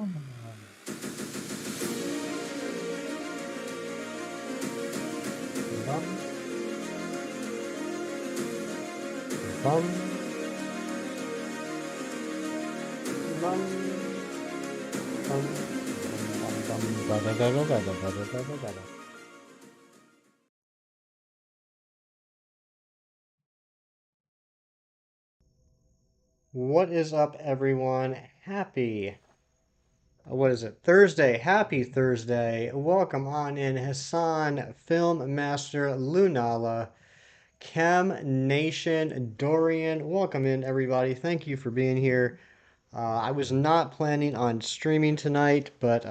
Bum, bum, bum, bum, bum, bum, da, da, da, da, da, da, da, da, da, da. What is up, everyone? What is it? Thursday. Happy Thursday. Welcome on in Hassan, Film Master, Lunala, Chem Nation, Dorian. Welcome in, everybody. Thank you for being here. I was not planning on streaming tonight, but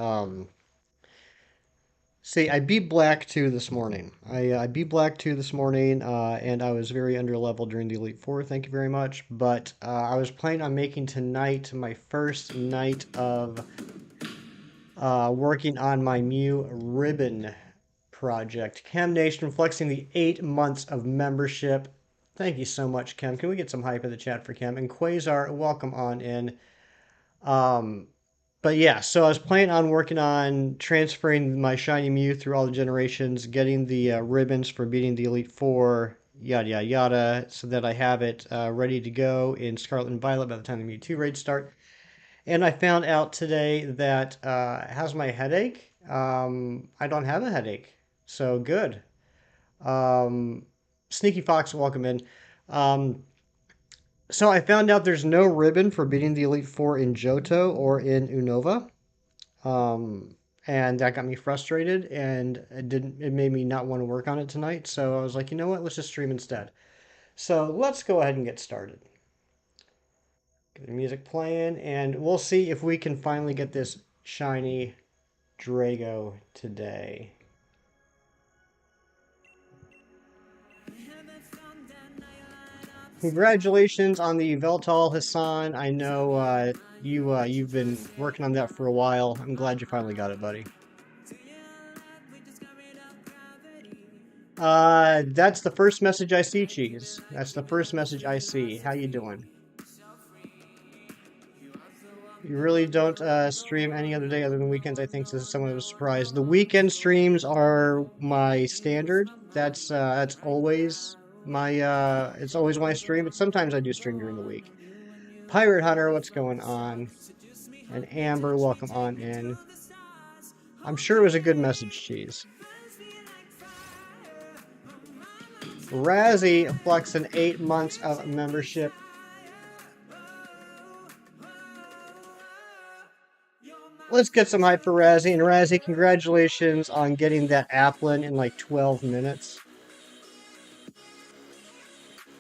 see, I beat Black 2 this morning. I beat Black 2 this morning, and I was very underleveled during the Elite Four. Thank you very much. But I was planning on making tonight my first night of working on my Mew ribbon project. Chem Nation flexing the 8 months of membership. Thank you so much, Chem. Can we get some hype in the chat for Chem? And Quasar, welcome on in. Um, but yeah, so I was planning on working on transferring my shiny Mew through all the generations, getting the ribbons for beating the Elite Four, yada yada yada, so that I have it ready to go in Scarlet and Violet by the time the Mewtwo raids start. And I found out today that how's my headache? I don't have a headache, so good. Um, Sneaky Fox, welcome in. Um, so I found out there's no ribbon for beating the Elite Four in Johto or in Unova. Um, and that got me frustrated, and it made me not want to work on it tonight. So I was like, you know what? Let's just stream instead. So let's go ahead and get started. Get the music playing, and we'll see if we can finally get this shiny Drago today. Congratulations on the Veltal, Hassan. I know you've been working on that for a while. I'm glad you finally got it, buddy. That's the first message I see, Cheese. That's the first message I see. How you doing? You really don't stream any other day other than weekends. I think this is somewhat of a surprise. The weekend streams are my standard. That's always my it's always when I stream, but sometimes I do stream during the week. Pirate Hunter, what's going on? And Amber, welcome on in. I'm sure it was a good message, Cheese. Razzie flexing 8 months of membership. Let's get some hype for Razzie. And Razzie, congratulations on getting that Applin in like 12 minutes.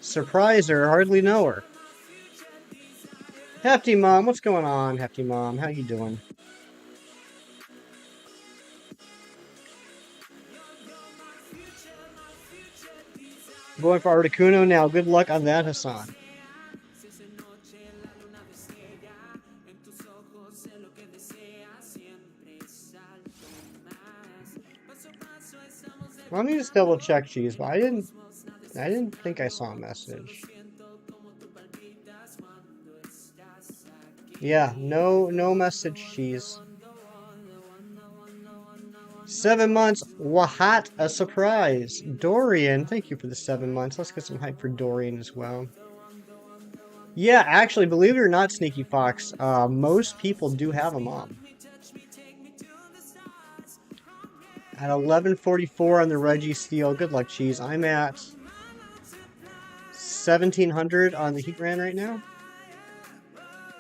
Surprise her, hardly know her. Hefty Mom, what's going on, Hefty Mom? How you doing? Going for Articuno now. Good luck on that, Hassan. Let me just double check, Cheese, but I didn't think I saw a message. Yeah, no message, Cheese. 7 months, what a surprise. Dorian, thank you for the 7 months. Let's get some hype for Dorian as well. Yeah, actually, believe it or not, Sneaky Fox, most people do have a mom. At 1144 on the Reggie Steel. Good luck, Cheese. I'm at 1700 on the Heatran right now.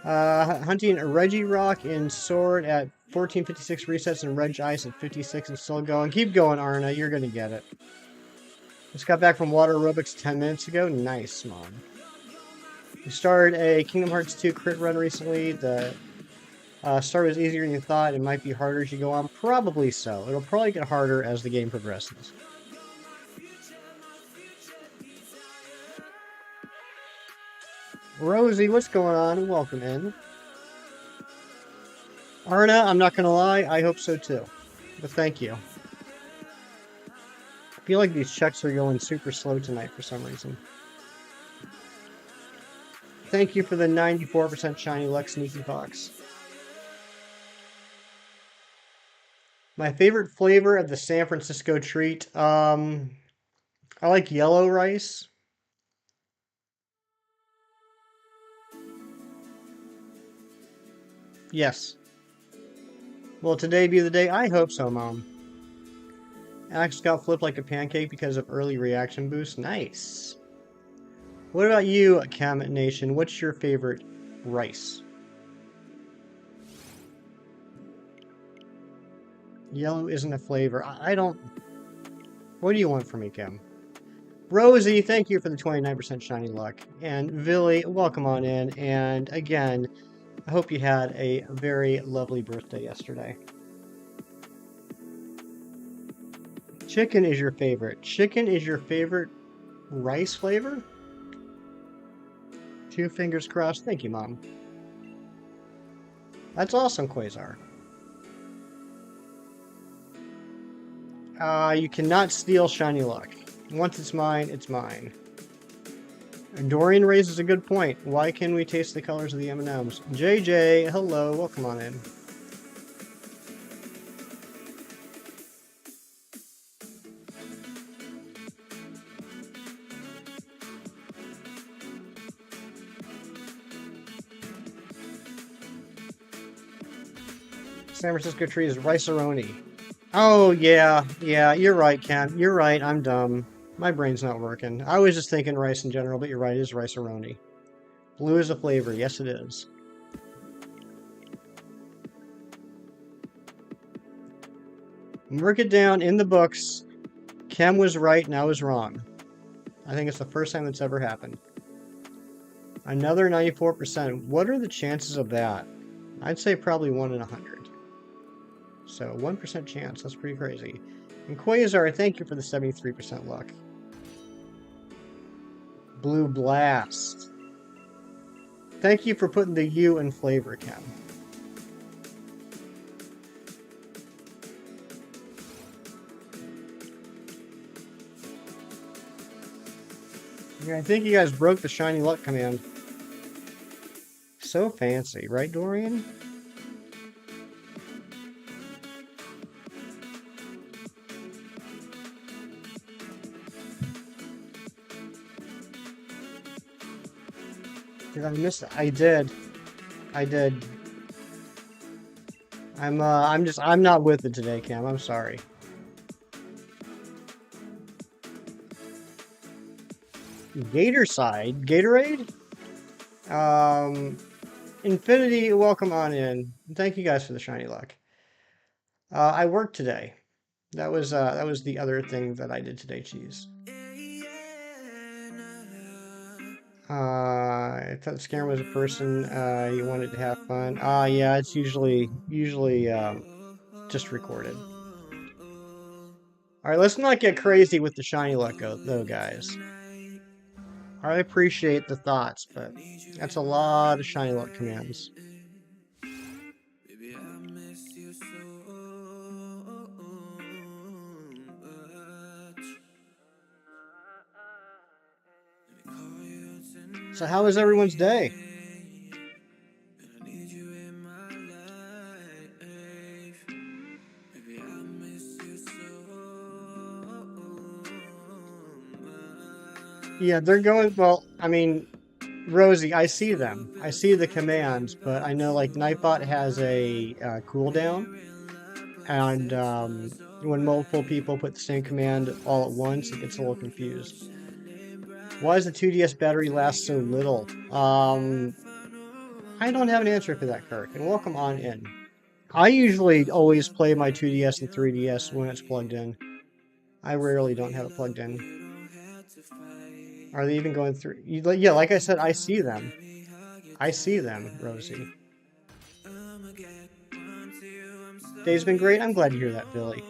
Hunting a Regidrago in Sword at 1456 resets and Reg Ice at 56 and still going. Keep going, Arna. You're going to get it. Just got back from water aerobics 10 minutes ago. Nice, Mom. We started a Kingdom Hearts 2 crit run recently. The start was easier than you thought. It might be harder as you go on. Probably so. It'll probably get harder as the game progresses. Rosie, what's going on? Welcome in. Arna, I'm not going to lie. I hope so too. But thank you. I feel like these checks are going super slow tonight for some reason. Thank you for the 94% shiny luck, Sneaky Fox. My favorite flavor of the San Francisco treat. I like yellow rice. Yes. Will today be the day? I hope so, Mom. Alex got flipped like a pancake because of early reaction boost. Nice. What about you, Cam Nation? What's your favorite rice? Yellow isn't a flavor. I don't... What do you want from me, Cam? Rosie, thank you for the 29% shiny luck. And Villy, welcome on in. And again, I hope you had a very lovely birthday yesterday. Chicken is your favorite. Chicken is your favorite rice flavor? Two fingers crossed. Thank you, Mom. That's awesome, Quasar. You cannot steal shiny luck. Once it's mine, it's mine. Dorian raises a good point. Why can we taste the colors of the M&Ms? JJ, hello, welcome on in. San Francisco tree is rice-a-roni. Oh, yeah, you're right, Cam. You're right, I'm dumb. My brain's not working. I was just thinking rice in general, but you're right, it is rice-a-roni. Blue is a flavor. Yes, it is. Mark it down in the books. Cam was right and I was wrong. I think it's the first time that's ever happened. Another 94%. What are the chances of that? I'd say probably 1 in 100. So 1% chance. That's pretty crazy. And Quasar, thank you for the 73% luck. Blue Blast. Thank you for putting the U in flavor, Cam. Yeah, I think you guys broke the shiny luck command. So fancy, right, Dorian? Did I miss it? I did. I'm not with it today, Cam. I'm sorry. Gatorade? Infinity, welcome on in. Thank you guys for the shiny luck. I worked today. That was the other thing that I did today, Cheese. I thought Scam was a person you wanted to have fun. Yeah, it's usually just recorded. All right, let's not get crazy with the shiny luck though, guys. I appreciate the thoughts, but that's a lot of shiny luck commands. So how was everyone's day? Yeah, they're going, well, I mean, Rosie, I see them. I see the commands, but I know like Nightbot has a cooldown, and when multiple people put the same command all at once, it gets a little confused. Why does the 2DS battery last so little? I don't have an answer for that, Kirk, and welcome on in. I usually always play my 2DS and 3DS when it's plugged in. I rarely don't have it plugged in. Are they even going through? Yeah, like I said, I see them. I see them, Rosie. Day's been great. I'm glad to hear that, Billy.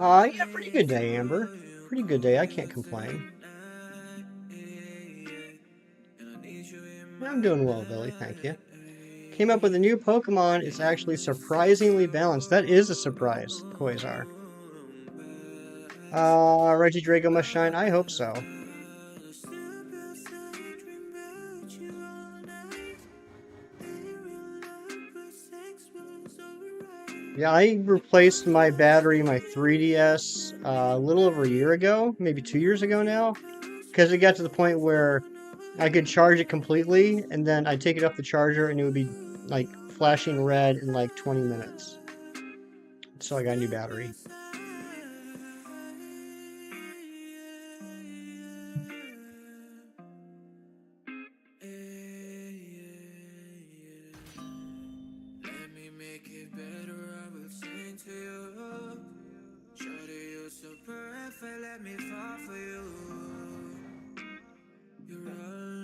Yeah, pretty good day, Amber. Pretty good day. I can't complain. I'm doing well, Billy. Thank you. Came up with a new Pokemon. It's actually surprisingly balanced. That is a surprise, Quasar. Regidrago must shine. I hope so. Yeah, I replaced my battery, my 3DS, a little over a year ago, maybe 2 years ago now, because it got to the point where I could charge it completely, and then I'd take it off the charger, and it would be like flashing red in like 20 minutes. So I got a new battery.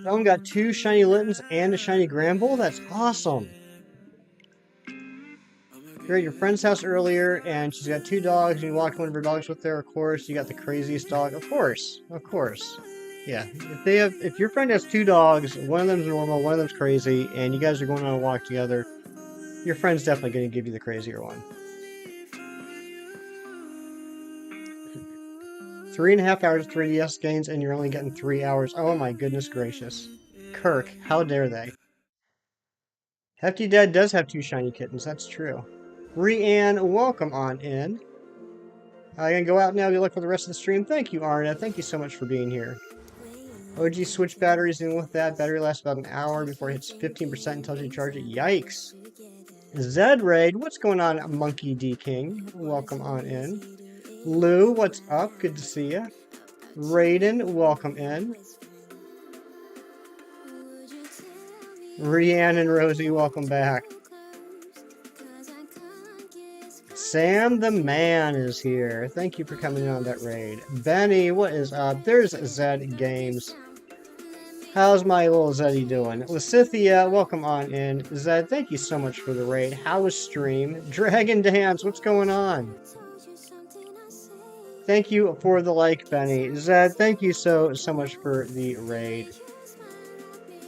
Someone got 2 shiny Littens and a shiny Granbull? That's awesome. You're at your friend's house earlier, and she's got 2 dogs, and you walked one of her dogs with her, of course. You got the craziest dog. Of course. Of course. Yeah. If your friend has 2 dogs, one of them's normal, one of them's crazy, and you guys are going on a walk together, your friend's definitely going to give you the crazier one. 3.5 hours 3DS games, and you're only getting 3 hours. Oh my goodness gracious. Kirk, how dare they? Hefty Dad does have 2 shiny kittens, that's true. Rianne, welcome on in. I'm gonna go out now, good luck for the rest of the stream. Thank you, Arna. Thank you so much for being here. OG switch batteries, and with that, battery lasts about an hour before it hits 15% until you charge it. Yikes. Zed Raid, what's going on, Monkey D King? Welcome on in. Lou, what's up? Good to see you. Raiden, welcome in. Rianne and Rosie, welcome back. Sam the Man is here. Thank you for coming in on that raid. Benny, what is up? There's Zed Games. How's my little Zeddy doing? Lysithia, welcome on in. Zed, thank you so much for the raid. How was stream? Dragon Dance, what's going on? Thank you for the like, Benny. Zed, thank you so much for the raid.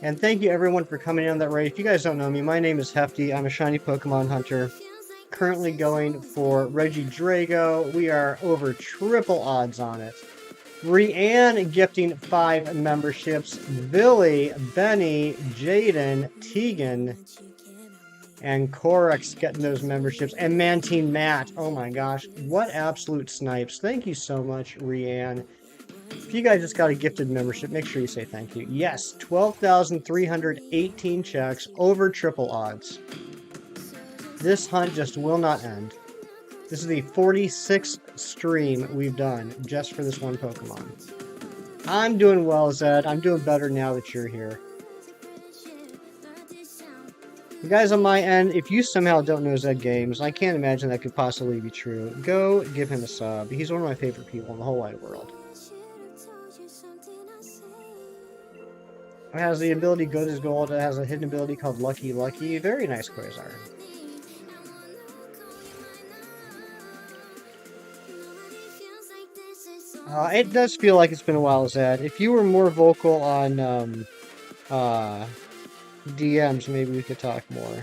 And thank you everyone for coming in on that raid. If you guys don't know me, my name is Hefty. I'm a shiny Pokemon hunter. Currently going for Regidrago. We are over triple odds on it. Rianne gifting 5 memberships. Billy, Benny, Jaden, Tegan, and Corex getting those memberships. And Mantine Matt. Oh my gosh. What absolute snipes. Thank you so much, Rianne. If you guys just got a gifted membership, make sure you say thank you. Yes, 12,318 checks over triple odds. This hunt just will not end. This is the 46th stream we've done just for this one Pokemon. I'm doing well, Zed. I'm doing better now that you're here. You guys on my end, if you somehow don't know Zed Games, I can't imagine that could possibly be true. Go give him a sub. He's one of my favorite people in the whole wide world. It has the ability Good as Gold. It has a hidden ability called Lucky Lucky. Very nice Quasar. It does feel like it's been a while, Zed. If you were more vocal on DMs, maybe we could talk more.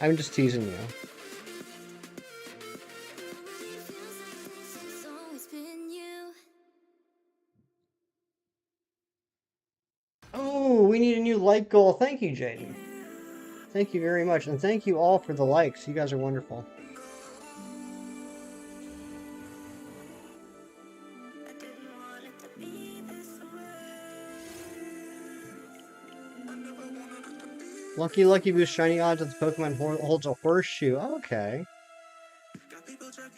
I'm just teasing you. Oh, we need a new like goal. Thank you, Jaden. Thank you very much. And thank you all for the likes. You guys are wonderful. Lucky Lucky Boost shiny odds if the Pokemon holds a horseshoe. Okay.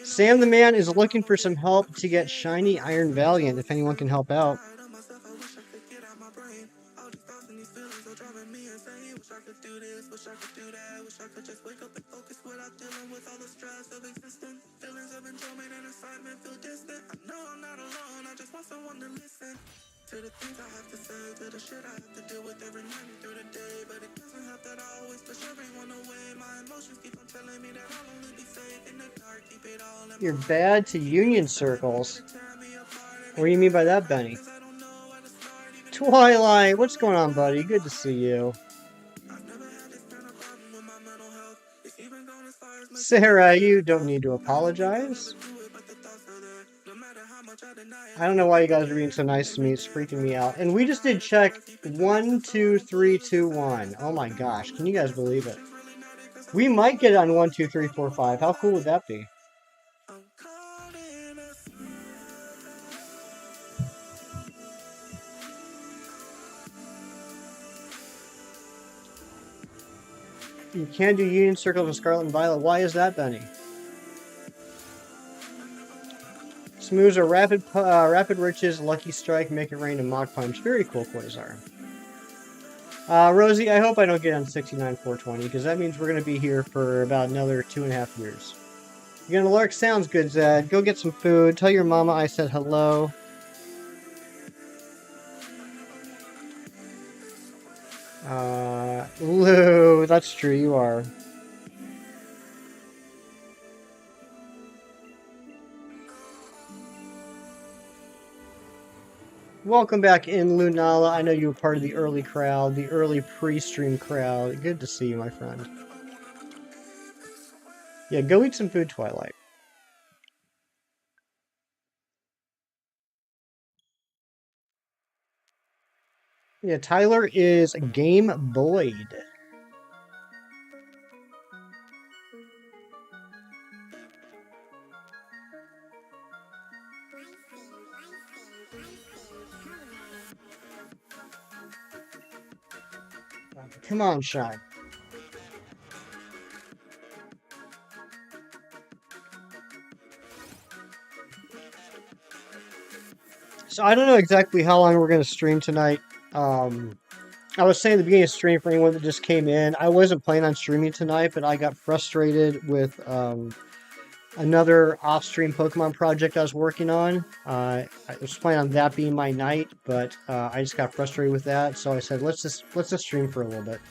Sam the Man is looking for some help to get shiny Iron Valiant, if anyone can help out. To the things I have to say, to the shit I have to deal with every night through the day. But it doesn't have that I always push everyone away. My emotions keep on telling me that I'll only be safe in the dark. Keep it all in. You're bad to union circles. What do you mean by that, Benny? Twilight, what's going on, buddy? Good to see you. Sarah, you don't need to apologize. I don't know why you guys are being so nice to me. It's freaking me out. And we just did check 1, 2, 3, 2, 1. Oh my gosh. Can you guys believe it? We might get it on 1, 2, 3, 4, 5. How cool would that be? You can do Union Circles with Scarlet and Violet. Why is that, Benny? Smooths are rapid riches, lucky strike, make it rain, and mock punch. Very cool, Quasar. Rosie, I hope I don't get on 69,420, because that means we're going to be here for about another 2.5 years. You're gonna lark? Sounds good, Zed. Go get some food. Tell your mama I said hello. Lou, that's true, you are. Welcome back in, Lunala. I know you were part of the early crowd, the early pre-stream crowd. Good to see you, my friend. Yeah, go eat some food, Twilight. Yeah, Tyler is Game Boyd. Come on, Shine. So I don't know exactly how long we're going to stream tonight. I was saying at the beginning of the stream for anyone that just came in, I wasn't planning on streaming tonight, but I got frustrated with another off-stream Pokemon project I was working on. I was planning on that being my night, but I just got frustrated with that, so I said let's just stream for a little bit.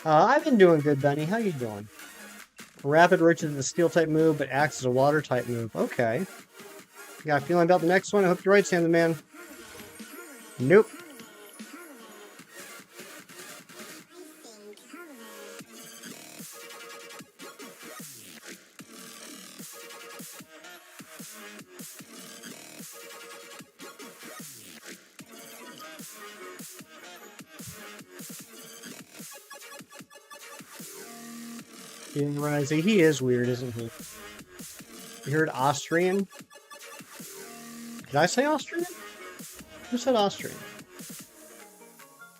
I've been doing good, Benny. How you doing? Rapid Riches is a steel type move, but acts as a water type move. Okay. Got a feeling about the next one? I hope you're right, Sam the Man. Nope. Rising. He is weird, isn't he? You heard Austrian? Did I say Austrian? Who said Austrian?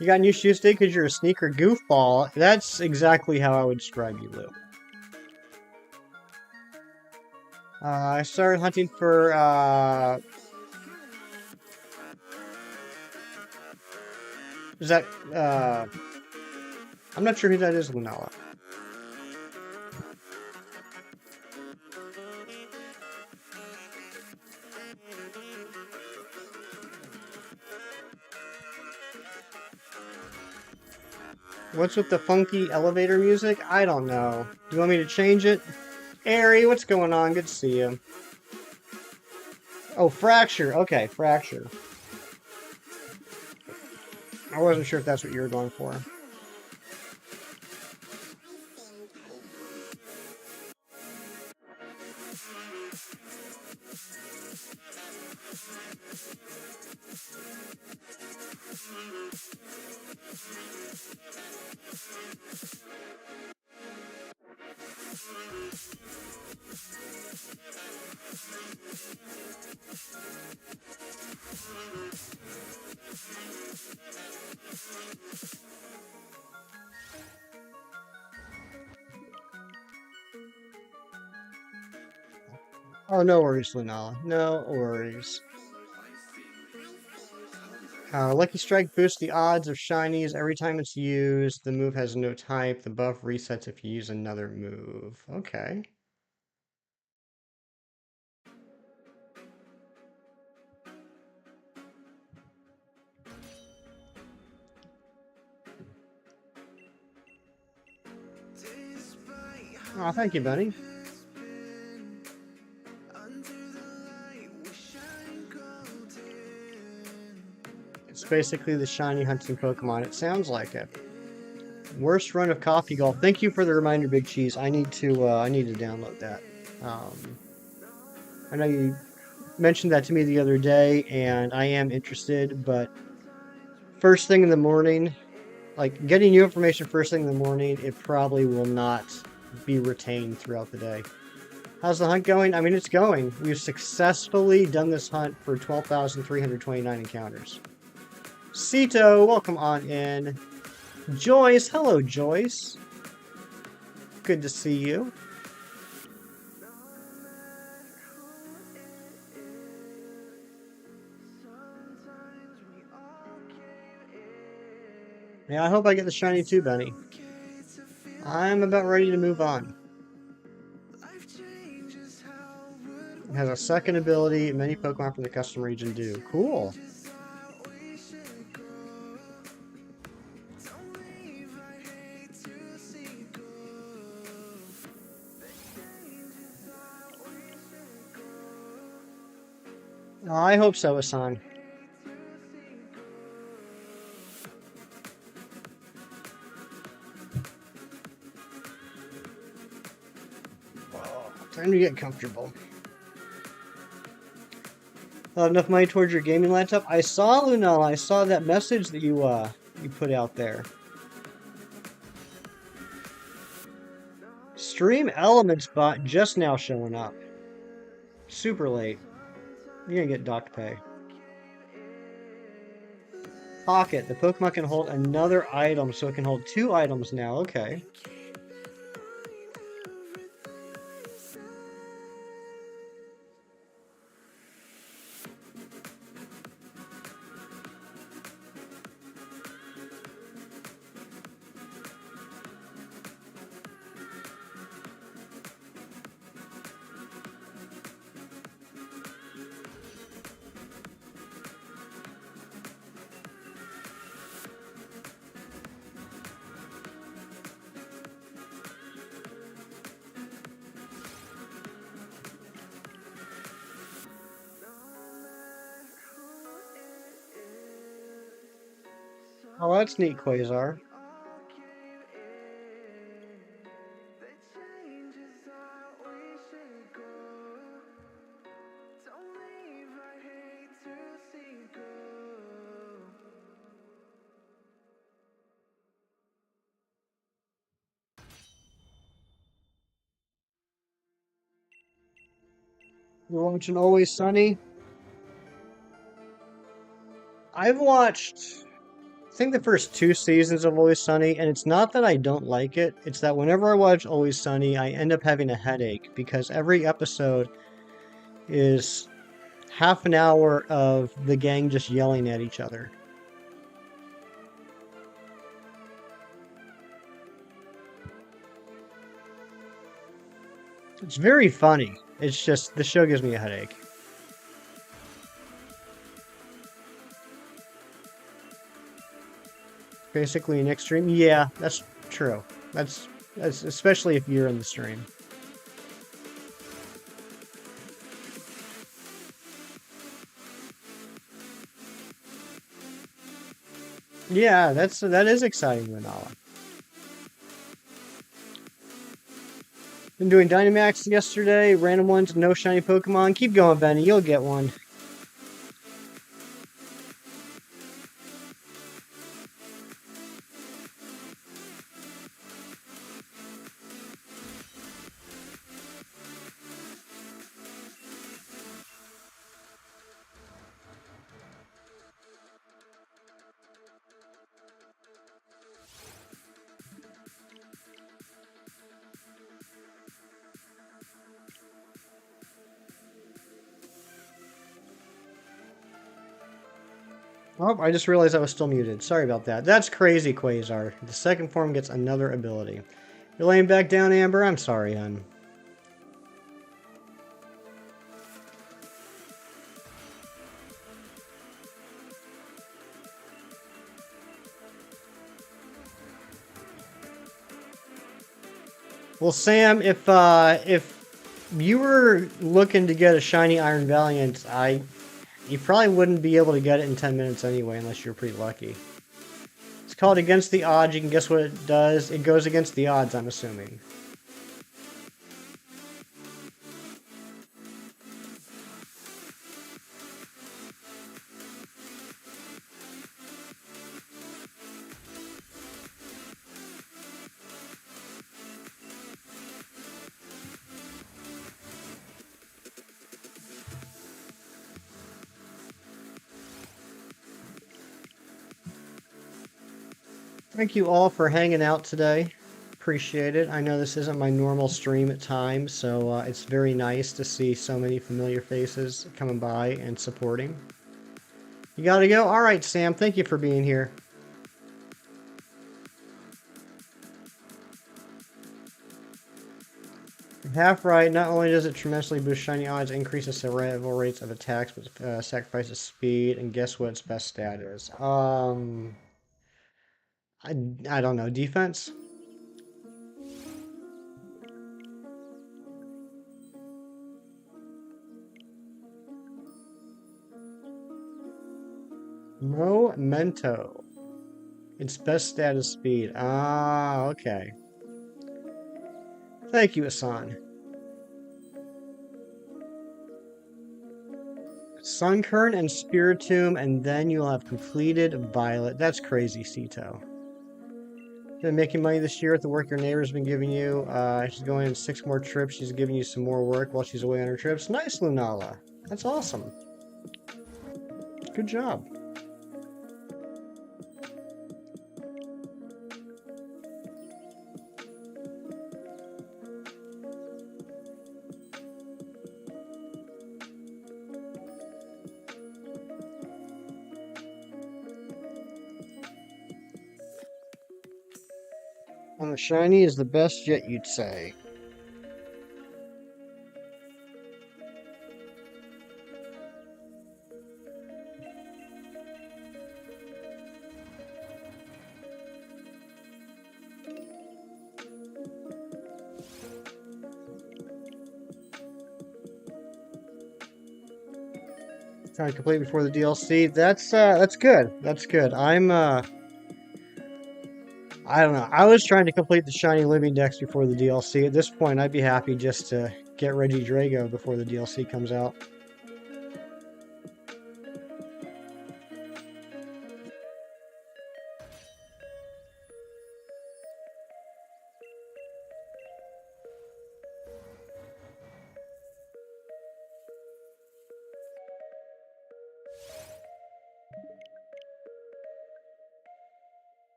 You got new shoes today because you're a sneaker goofball. That's exactly how I would describe you, Lou. I started hunting for, is that, I'm not sure who that is, Lunella. What's with the funky elevator music? I don't know. Do you want me to change it? Ari, what's going on? Good to see you. Oh, Fracture. Okay, Fracture. I wasn't sure if that's what you were going for. Oh, no worries, Lunala. No worries. Lucky Strike boosts the odds of shinies every time it's used. The move has no type. The buff resets if you use another move. Okay. Oh, thank you, Benny. It's basically the shiny hunting Pokemon. It sounds like it. Worst run of coffee golf. Thank you for the reminder, Big Cheese. I need to download that. I know you mentioned that to me the other day, and I am interested, but first thing in the morning, like getting new information first thing in the morning, it probably will not be retained throughout the day. How's the hunt going? I mean, it's going. We've successfully done this hunt for 12,329 encounters. Cito, welcome on in. Joyce, hello Joyce. Good to see you. Yeah, I hope I get the shiny too, Benny. I'm about ready to move on. It has a second ability. Many Pokemon from the custom region do. Cool. Oh, I hope so, Asan. Oh, time to get comfortable. Enough money towards your gaming laptop? I saw, Lunala. I saw that message that you put out there. Stream Elements bot just now showing up. Super late. You're gonna get docked pay. Pocket. The Pokemon can hold another item, so it can hold 2 items now. Okay. Oh, that's neat, Quasar. You're watching Always Sunny? I've watched, I think, the first 2 seasons of Always Sunny, and it's not that I don't like it, it's that whenever I watch Always Sunny, I end up having a headache because every episode is half an hour of the gang just yelling at each other. It's very funny. It's just, the show gives me a headache. Basically an extreme. Yeah, that's true. That's especially if you're in the stream. Yeah, that is exciting, Manala. Been doing Dynamax yesterday, random ones, no shiny Pokemon. Keep going, Benny. You'll get one. Oh, I just realized I was still muted. Sorry about that. That's crazy, Quasar. The second form gets another ability. You're laying back down, Amber? I'm sorry, hon. Well, Sam, if you were looking to get a shiny Iron Valiant, you probably wouldn't be able to get it in 10 minutes anyway, unless you're pretty lucky. It's called Against the Odds. You can guess what it does. It goes against the odds, I'm assuming. Thank you all for hanging out today. Appreciate it. I know this isn't my normal stream at times, so it's very nice to see so many familiar faces coming by and supporting. You gotta go? All right, Sam. Thank you for being here. Half right. Not only does it tremendously boost shiny odds, increases survival rates of attacks, but sacrifices speed. And guess what its best stat is? I don't know. Defense? Memento. Its best stat is speed. Ah, okay. Thank you, Asan. Sunkern and Spiritomb, and then you'll have completed Violet. That's crazy, Sito. Been making money this year at the work your neighbor's been giving you. She's going on 6 more trips. She's giving you some more work while she's away on her trips. Nice, Lunala. That's awesome. Good job. And the shiny is the best yet, you'd say. Trying to complete before the DLC. That's good. That's good. I don't know. I was trying to complete the shiny living dex before the DLC. At this point, I'd be happy just to get Regidrago before the DLC comes out.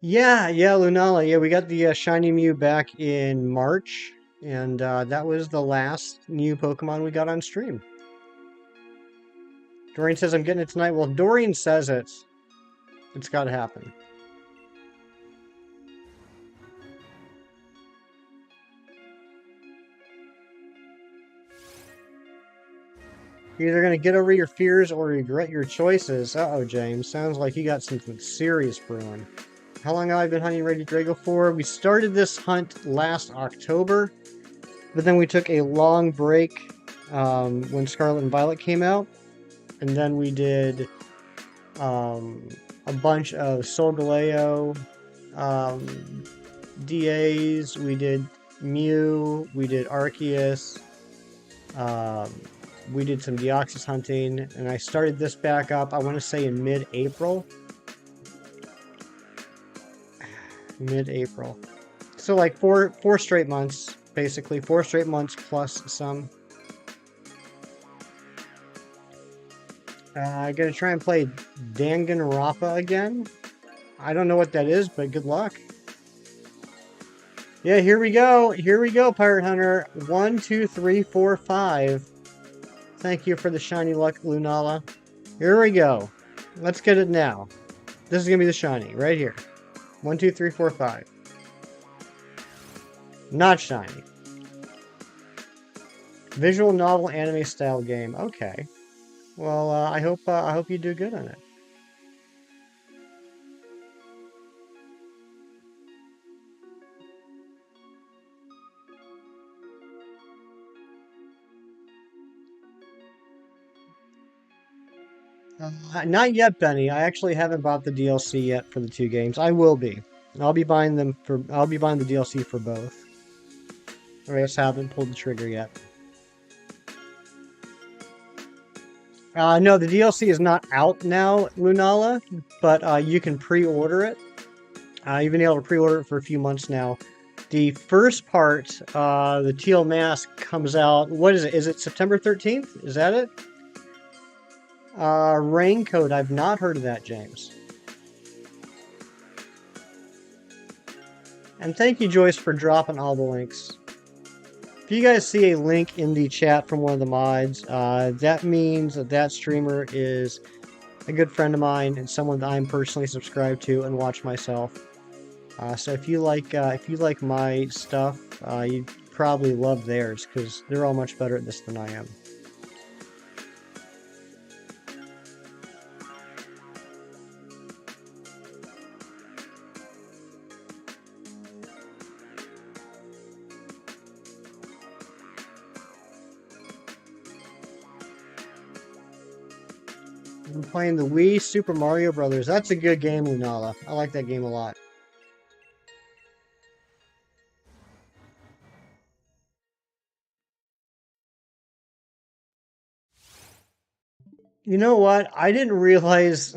Yeah, Lunala. Yeah, we got the shiny Mew back in March, and that was the last new Pokemon we got on stream. Dorian says I'm getting it tonight. Well, if Dorian says it's got to happen. You're either going to get over your fears or regret your choices. Uh-oh, James. Sounds like you got something serious brewing. How long have I been hunting Regidrago for? We started this hunt last October, but then we took a long break when Scarlet and Violet came out. And then we did a bunch of Solgaleo DAs. We did Mew. We did Arceus. We did some Deoxys hunting. And I started this back up, I want to say in mid-April. Mid-April. So like four straight months, basically. 4 straight months plus some. I'm going to try and play Danganronpa again. I don't know what that is, but good luck. Yeah, here we go. Here we go, Pirate Hunter. 1, 2, 3, 4, 5. Thank you for the shiny luck, Lunala. Here we go. Let's get it now. This is going to be the shiny, right here. 1, 2, 3, 4, 5. Not shiny. Visual novel anime style game. Okay. Well, I hope you do good on it. Not yet, Benny. I actually haven't bought the DLC yet for the two games. I will be. I'll be buying them for. I'll be buying the DLC for both. I just haven't pulled the trigger yet. No, the DLC is not out now, Lunala, but you can pre-order it. You've been able to pre-order it for a few months now. The first part, the Teal Mask, comes out. What is it? Is it September 13th? Is that it? Raincoat. I've not heard of that, James. And thank you, Joyce, for dropping all the links. If you guys see a link in the chat from one of the mods, that means that that streamer is a good friend of mine and someone that I'm personally subscribed to and watch myself. So if you like my stuff, you'd probably love theirs because they're all much better at this than I am. I'm playing the Wii Super Mario Brothers. That's a good game, Lunala. I like that game a lot. You know what? I didn't realize,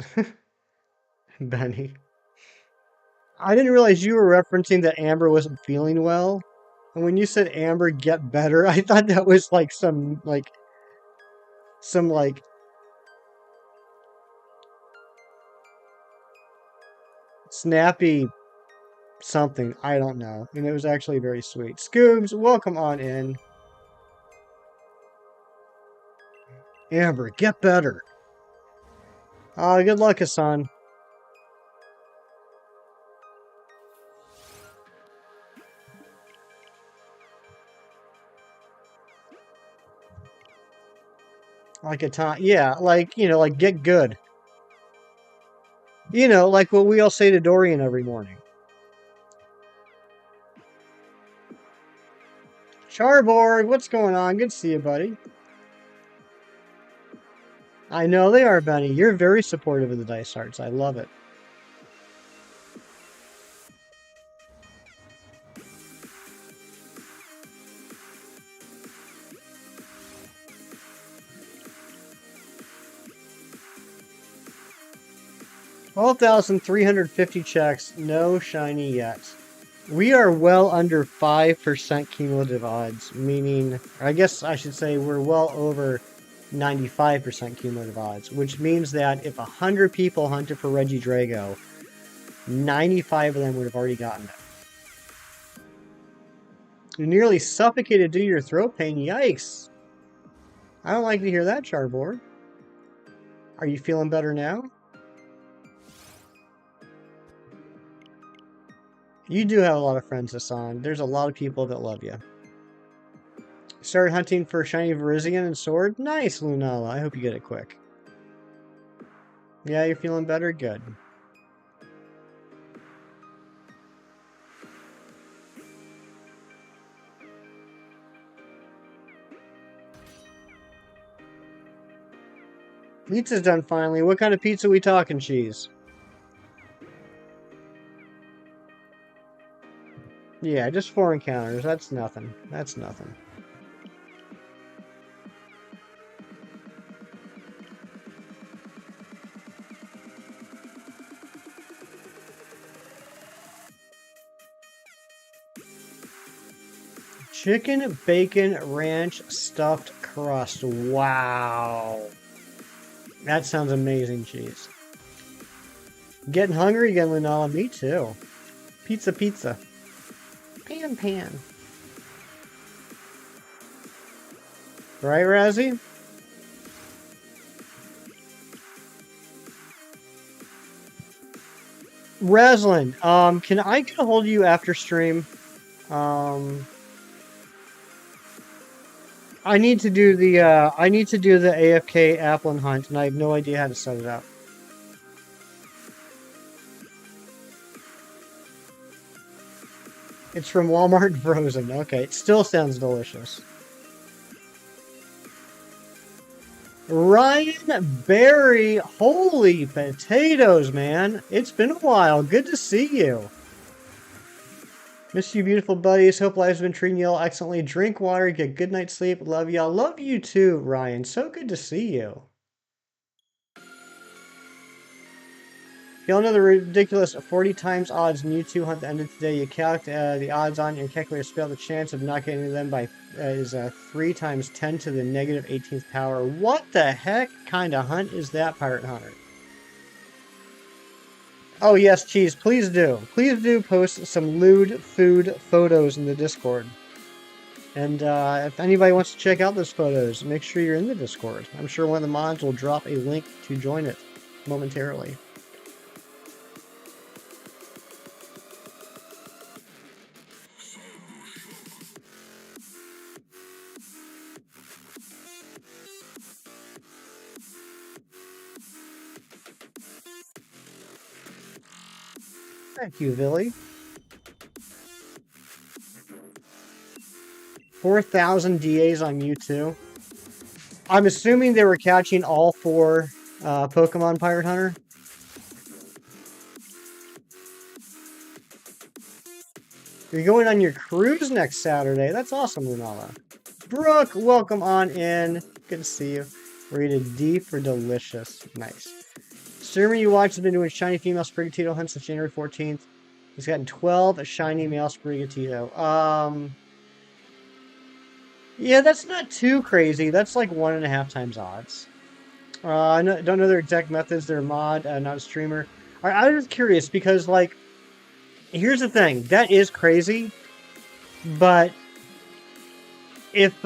Benny. I didn't realize you were referencing that Amber wasn't feeling well. And when you said Amber, get better, I thought that was like some snappy something. I don't know. And it was actually very sweet. Scoobs, welcome on in. Amber, get better. Good luck, Hassan. Like a time, yeah, like, like get good. Like what we all say to Dorian every morning. Charborg, what's going on? Good to see you, buddy. I know they are, Benny. You're very supportive of the Dice Arts. I love it. $12,350 checks, no shiny yet. We are well under 5% cumulative odds, meaning, I guess I should say we're well over 95% cumulative odds, which means that if 100 people hunted for Regidrago, 95 of them would have already gotten it. You nearly suffocated due to your throat pain. Yikes. I don't like to hear that, Charbor. Are you feeling better now? You do have a lot of friends, Hassan. There's a lot of people that love you. Started hunting for shiny Virizion and sword? Nice, Lunala. I hope you get it quick. Yeah, you're feeling better? Good. Pizza's done finally. What kind of pizza are we talking, cheese? Yeah, just 4 encounters. That's nothing. That's nothing. Chicken bacon ranch stuffed crust. Wow. That sounds amazing, cheese. Getting hungry again, Lunala. Me too. Pizza, pizza. Pan, pan. Right, Razzie? Raslin, can I get a hold of you after stream? I need to do the AFK Applin hunt, and I have no idea how to set it up. It's from Walmart Frozen. Okay, it still sounds delicious. Ryan Berry, holy potatoes, man. It's been a while. Good to see you. Miss you, beautiful buddies. Hope life's been treating you all excellently. Drink water, get good night's sleep. Love y'all. Love you too, Ryan. So good to see you. Y'all know the ridiculous 40 times odds in U2 hunt that ended today. You calc the odds on your calculator spell. The chance of not getting them by is 3 times 10 to the negative 18th power. What the heck kind of hunt is that, Pirate Hunter? Oh yes, Cheese, please do. Please do post some lewd food photos in the Discord. And if anybody wants to check out those photos, make sure you're in the Discord. I'm sure one of the mods will drop a link to join it momentarily. Thank you, Billy. 4,000 DAs on U2. I'm assuming they were catching all 4 Pokemon, Pirate Hunter. You're going on your cruise next Saturday. That's awesome, Lunala. Brooke, welcome on in. Good to see you. Rated D for delicious. Nice. Streamer you watch has been doing shiny female Sprigatito hunts since January 14th. He's gotten 12 shiny male Sprigatito. Yeah, that's not too crazy. That's like 1.5 times odds. I don't know their exact methods. They're a mod, not a streamer. I was just curious because, like, here's the thing. That is crazy, but if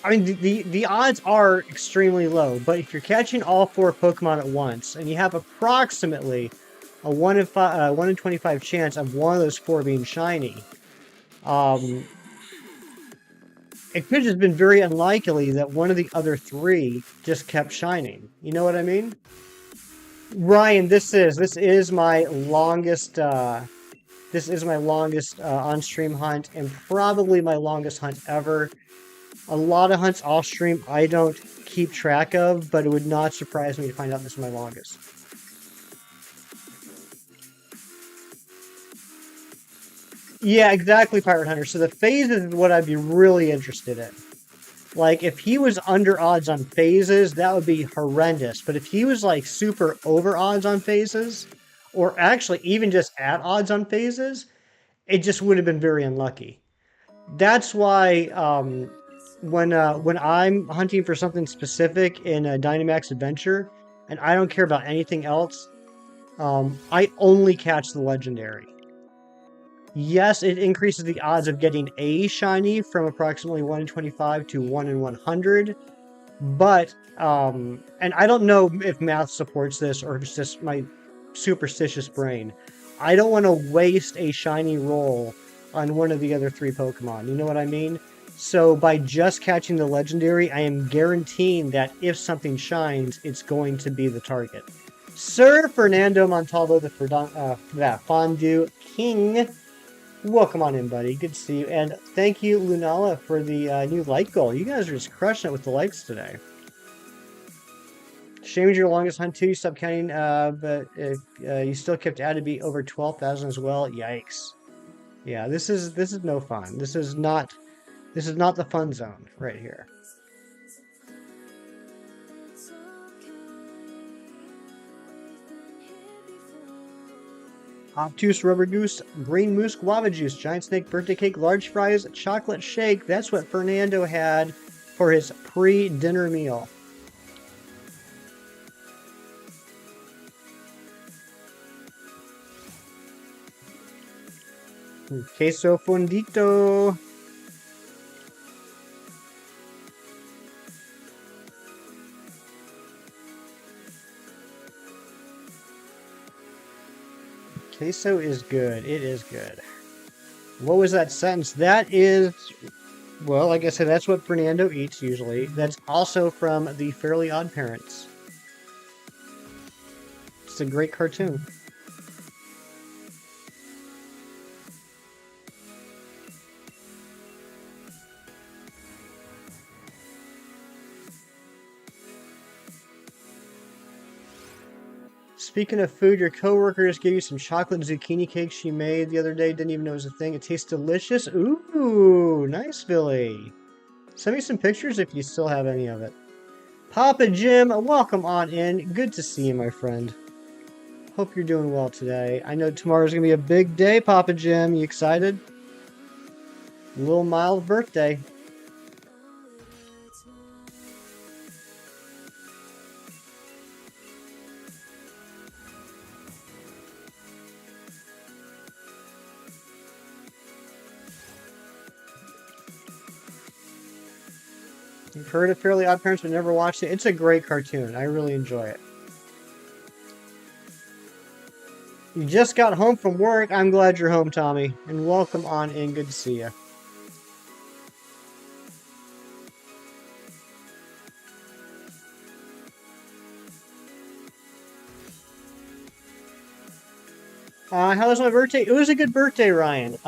I mean the odds are extremely low. But if you're catching all 4 Pokemon at once, and you have approximately a 1 in 25 chance of one of those 4 being shiny, it could have just been very unlikely that one of the other 3 just kept shining. You know what I mean? Ryan, this is my longest on-stream hunt and probably my longest hunt ever. A lot of hunts off-stream I don't keep track of, but it would not surprise me to find out this is my longest. Yeah, exactly, Pirate Hunter. So the phases is what I'd be really interested in. Like, if he was under odds on phases, that would be horrendous. But if he was, like, super over odds on phases, or actually even just at odds on phases, it just would have been very unlucky. That's why when I'm hunting for something specific in a Dynamax adventure, and I don't care about anything else, I only catch the legendary. Yes, it increases the odds of getting a shiny from approximately 1 in 25 to 1 in 100. But, and I don't know if math supports this or if it's just my superstitious brain. I don't want to waste a shiny roll on one of the other 3 Pokemon. You know what I mean? So by just catching the legendary, I am guaranteeing that if something shines, it's going to be the target. Sir Fernando Montalvo, the Fondue King, welcome on in, buddy. Good to see you. And thank you, Lunala, for the new like goal. You guys are just crushing it with the likes today. Shame is your longest hunt too. You stopped counting, but you still kept out to be over 12,000 as well. Yikes! Yeah, this is no fun. This is not the fun zone right here. Obtuse Rubber Goose, Green Moose Guava Juice, Giant Snake Birthday Cake, Large Fries, Chocolate Shake. That's what Fernando had for his pre-dinner meal. Queso Fundito. Queso is good. It is good. What was that sentence? That is, well, like I said, that's what Fernando eats usually. That's also from the Fairly Odd Parents. It's a great cartoon. Speaking of food, your coworker just gave you some chocolate zucchini cake she made the other day. Didn't even know it was a thing. It tastes delicious. Ooh, nice, Billy. Send me some pictures if you still have any of it. Papa Jim, welcome on in. Good to see you, my friend. Hope you're doing well today. I know tomorrow's going to be a big day, Papa Jim. You excited? A little mild birthday. You've heard of Fairly Odd Parents but never watched it. It's a great cartoon. I really enjoy it. You just got home from work. I'm glad you're home, Tommy. And welcome on in. Good to see you. How was my birthday? It was a good birthday, Ryan.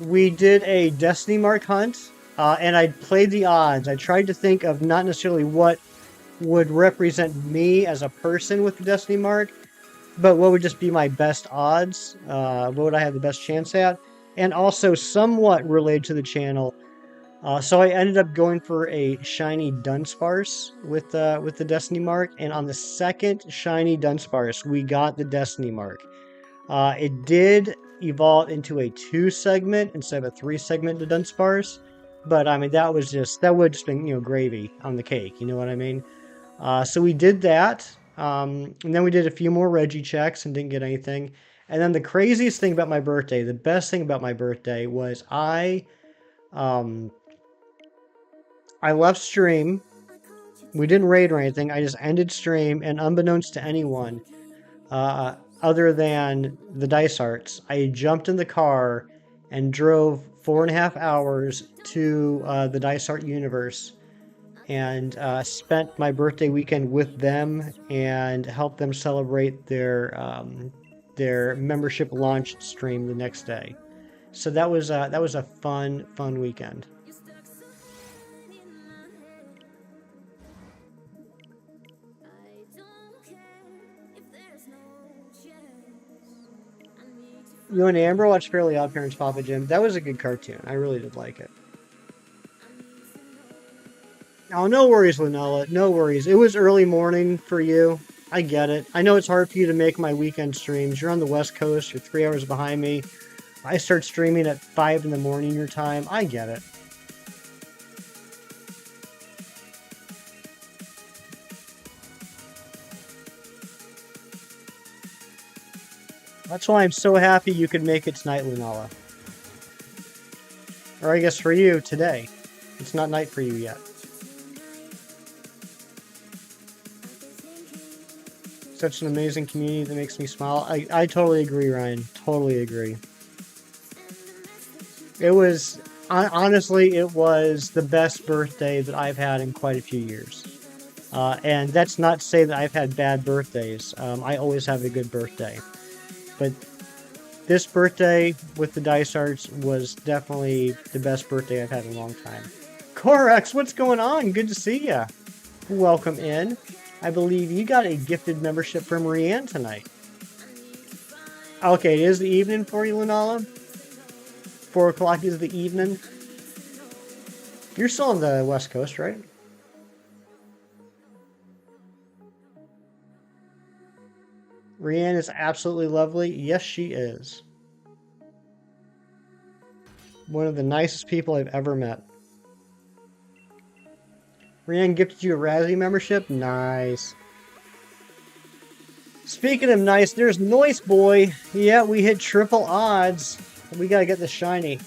We did a Destiny Mark hunt, and I played the odds. I tried to think of not necessarily what would represent me as a person with the Destiny Mark, but what would just be my best odds? What would I have the best chance at? And also somewhat related to the channel. So I ended up going for a shiny Dunsparce with the Destiny Mark, and on the second shiny Dunsparce, we got the Destiny Mark. It did evolve into a 2-segment instead of a 3-segment to Dunsparce, but I mean that would just been gravy on the cake. You know what I mean? So we did that, and then we did a few more Reggie checks and didn't get anything. And then the craziest thing about my birthday, the best thing about my birthday was I left stream. We didn't raid or anything. I just ended stream, and unbeknownst to anyone, other than the Dice Arts, I jumped in the car and drove 4.5 hours to the Dice Art universe and spent my birthday weekend with them and helped them celebrate their membership launch stream the next day. So that was a fun weekend. You and Amber watched Fairly Odd Parents, Papa Jim. That was a good cartoon. I really did like it. Oh, no worries, Lunella. No worries. It was early morning for you. I get it. I know it's hard for you to make my weekend streams. You're on the West Coast. You're 3 hours behind me. I start streaming at 5 in the morning your time. I get it. That's why I'm so happy you could make it tonight, Lunala. Or I guess for you, today. It's not night for you yet. Such an amazing community that makes me smile. I totally agree, Ryan. Totally agree. It was, honestly, it was the best birthday that I've had in quite a few years. And that's not to say that I've had bad birthdays. I always have a good birthday. But this birthday with the Dice Arts was definitely the best birthday I've had in a long time. Corex, what's going on? Good to see ya. Welcome in. I believe you got a gifted membership from Rianne tonight. Okay, it is the evening for you, Lunala. 4 o'clock is the evening. You're still on the West Coast, right? Rianne is absolutely lovely. Yes, she is. One of the nicest people I've ever met. Rianne gifted you a Razzie membership? Nice. Speaking of nice, there's Noise Boy. Yeah, we hit triple odds. We gotta get the shiny.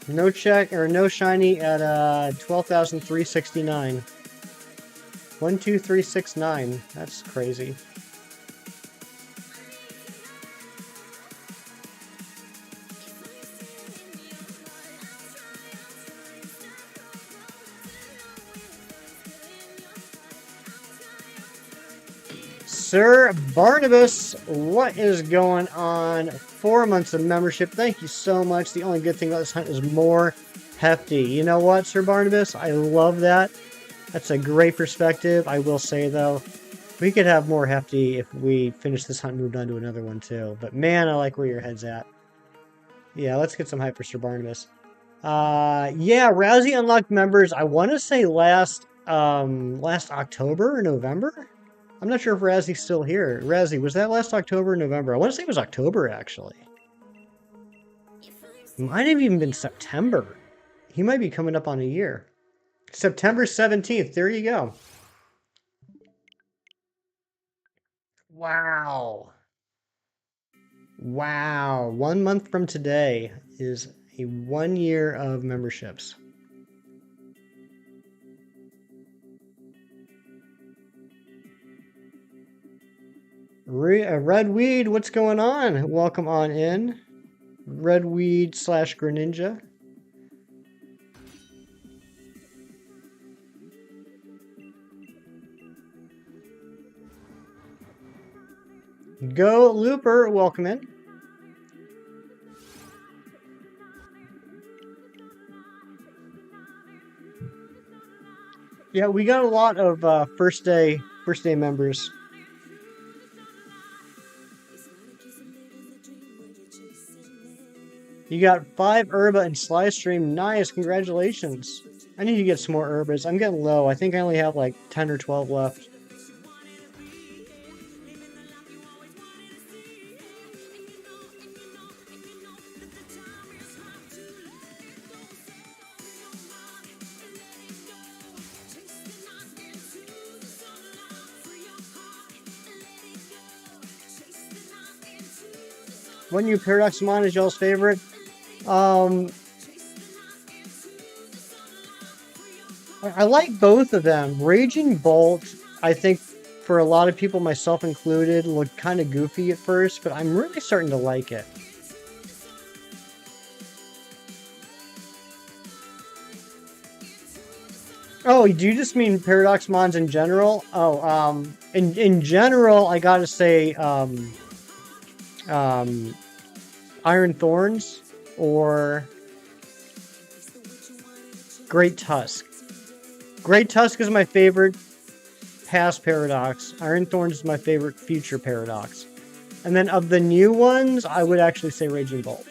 No check or no shiny at 12,369. 12369. That's crazy. Sir Barnabas, what is going on? 4 months of membership. Thank you so much. The only good thing about this hunt is more hefty. You know what, Sir Barnabas? I love that. That's a great perspective. I will say, though, we could have more hefty if we finish this hunt and moved on to another one, too. But man, I like where your head's at. Yeah, let's get some hype for Sir Barnabas. Yeah, Rousey unlocked members, I want to say last October or November? I'm not sure if Razzy's still here. Razzy, was that last October or November? I want to say it was October, actually. It might have even been September. He might be coming up on a year. September 17th. There you go. Wow. Wow. 1 month from today is a 1 year of memberships. Redweed, what's going on? Welcome on in. Redweed / Greninja. Go Looper, welcome in. Yeah, we got a lot of first day members. You got 5 Herba and Slystream. Nice, congratulations. I need to get some more Herbas. I'm getting low. I think I only have like 10 or 12 left. What new Paradoxmon is y'all's favorite? I like both of them. Raging Bolt, I think for a lot of people, myself included, looked kind of goofy at first, but I'm really starting to like it. Oh, do you just mean Paradoxmons in general? Oh, in general, I gotta say, Iron Thorns or Great Tusk. Great Tusk is my favorite past Paradox. Iron Thorns is my favorite future Paradox. And then of the new ones, I would actually say Raging Bolt.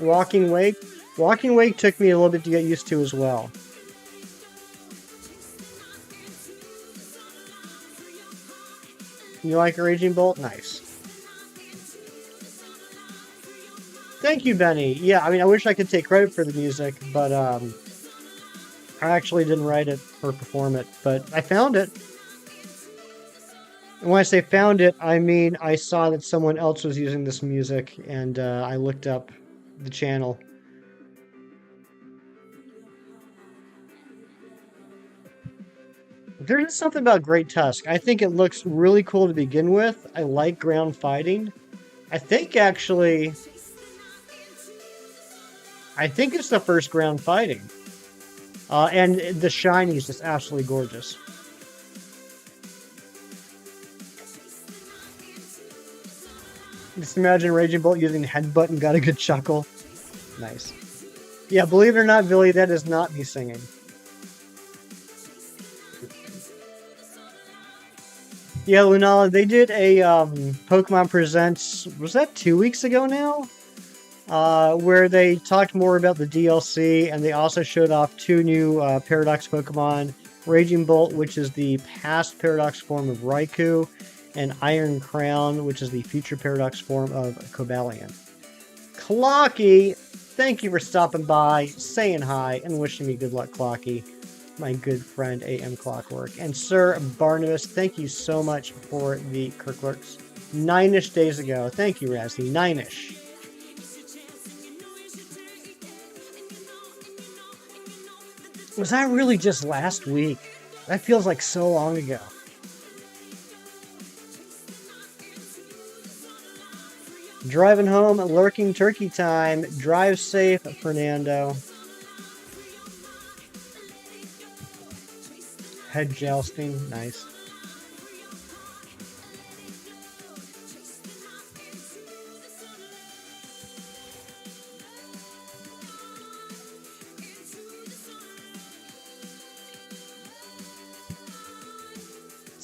Walking Wake. Walking Wake took me a little bit to get used to as well. You like a Raging Bolt? Nice. Thank you, Benny. Yeah, I mean, I wish I could take credit for the music, but I actually didn't write it or perform it, but I found it. And when I say found it, I mean I saw that someone else was using this music, and I looked up the channel. There's something about Great Tusk. I think it looks really cool to begin with. I like ground fighting. I think actually... I think it's the first ground fighting. And the shiny is just absolutely gorgeous. Just imagine Raging Bolt using Headbutt and got a good chuckle. Nice. Yeah, believe it or not, Billy, that is not me singing. Yeah, Lunala, they did a Pokemon Presents, was that 2 weeks ago now? Where they talked more about the DLC, and they also showed off 2 new Paradox Pokemon. Raging Bolt, which is the past Paradox form of Raikou, and Iron Crown, which is the future Paradox form of Cobalion. Clocky, thank you for stopping by, saying hi, and wishing me good luck, Clocky. My good friend AM Clockwork. And Sir Barnabas, thank you so much for the Kirklerks. 9-ish days ago. Thank you, Razzy. 9-ish. Was that really just last week? That feels like so long ago. Driving home, lurking turkey time. Drive safe, Fernando. Head jousting, nice.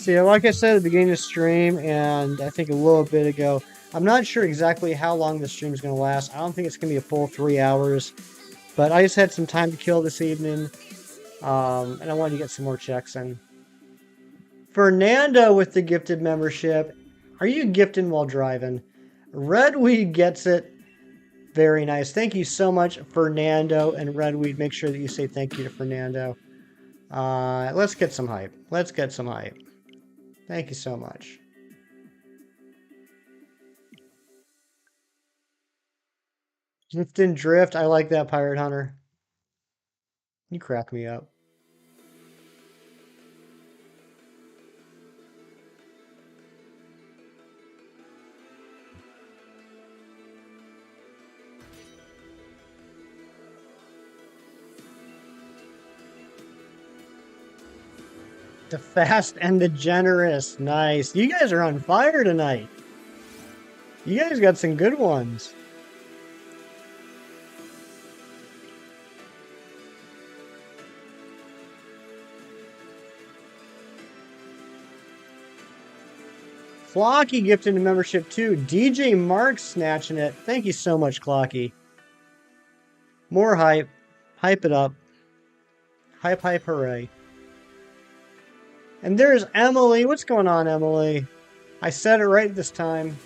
So yeah, like I said at the beginning of the stream, and I think a little bit ago, I'm not sure exactly how long the stream is going to last. I don't think it's going to be a full 3 hours, but I just had some time to kill this evening, and I wanted to get some more checks in. Fernando with the gifted membership. Are you gifting while driving? Redweed gets it. Very nice. Thank you so much, Fernando and Redweed. Make sure that you say thank you to Fernando. Let's get some hype. Let's get some hype. Thank you so much. Drift and Drift. I like that, Pirate Hunter. You crack me up. The Fast and the Generous. Nice. You guys are on fire tonight. You guys got some good ones. Clocky gifted a membership too. DJ Mark snatching it. Thank you so much, Clocky. More hype. Hype it up. Hype, hype, hooray. And there's Emily. What's going on, Emily? I said it right this time.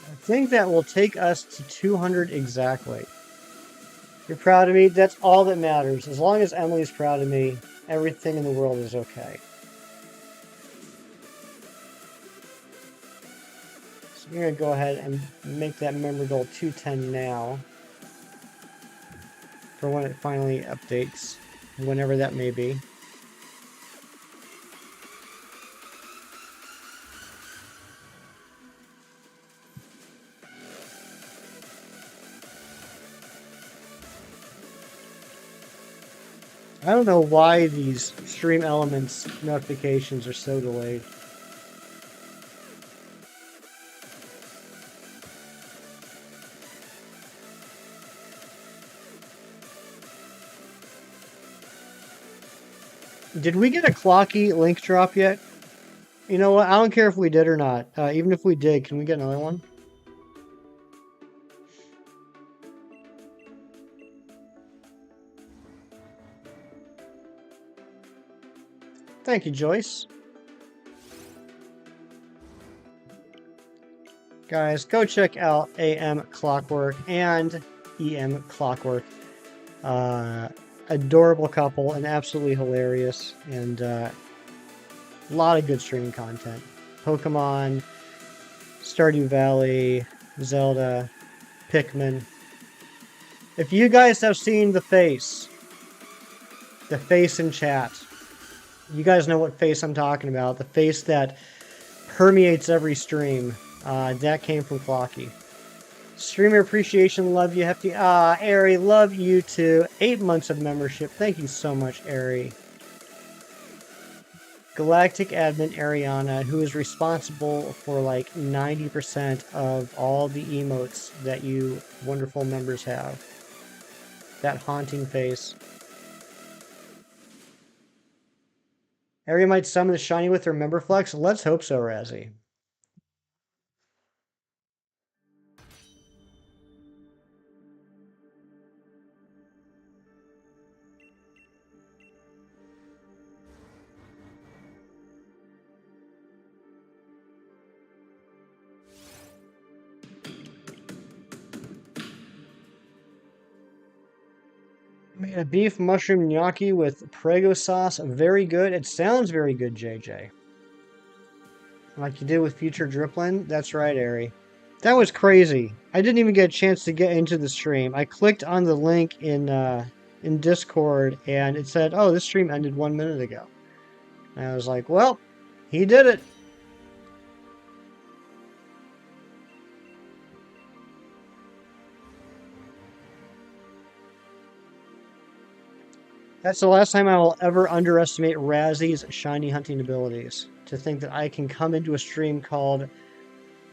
I think that will take us to 200 exactly. You're proud of me? That's all that matters. As long as Emily's proud of me, everything in the world is okay. So we're going to go ahead and make that member goal 210 now. For when it finally updates, whenever that may be. I don't know why these Stream Elements notifications are so delayed. Did we get a Clocky link drop yet? You know what? I don't care if we did or not. Even if we did, can we get another one? Thank you, Joyce. Guys, go check out AM Clockwork and EM Clockwork. Adorable couple and absolutely hilarious, and a lot of good streaming content. Pokemon, Stardew Valley, Zelda, Pikmin. If you guys have seen the face in chat, you guys know what face I'm talking about. The face that permeates every stream. That came from Clocky. Streamer appreciation, love you, Hefty. Ari, love you too. 8 months of membership. Thank you so much, Ari. Galactic admin Ariana, who is responsible for like 90% of all the emotes that you wonderful members have. That haunting face. Ari might summon the shiny with her member flex. Let's hope so, Razzie. Made a beef mushroom gnocchi with Prego sauce. Very good. It sounds very good, JJ. Like you did with Future Driplin? That's right, Ari. That was crazy. I didn't even get a chance to get into the stream. I clicked on the link in Discord, and it said, oh, this stream ended 1 minute ago. And I was like, well, he did it. That's the last time I will ever underestimate Razzie's shiny hunting abilities. To think that I can come into a stream called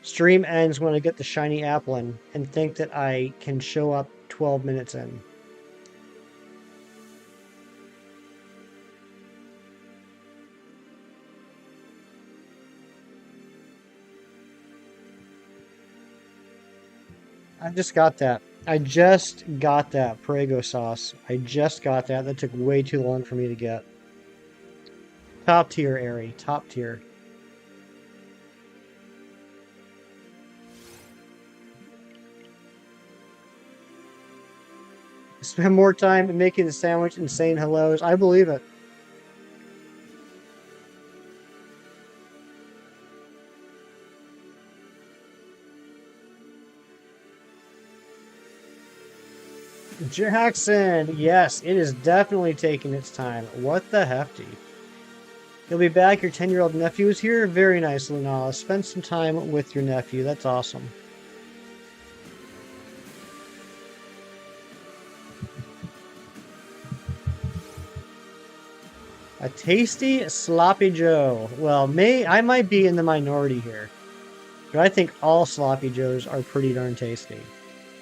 Stream ends when I get the shiny Applin and think that I can show up 12 minutes in. I just got that. I just got that Prego sauce. I just got that. That took way too long for me to get. Top tier, Airy. Top tier. Spend more time making the sandwich and saying hellos. I believe it. Jackson! Yes, it is definitely taking its time. What the hefty? You'll be back. Your 10-year-old nephew is here. Very nice, Lunala. Spend some time with your nephew. That's awesome. A tasty Sloppy Joe. Well, I might be in the minority here, but I think all Sloppy Joes are pretty darn tasty.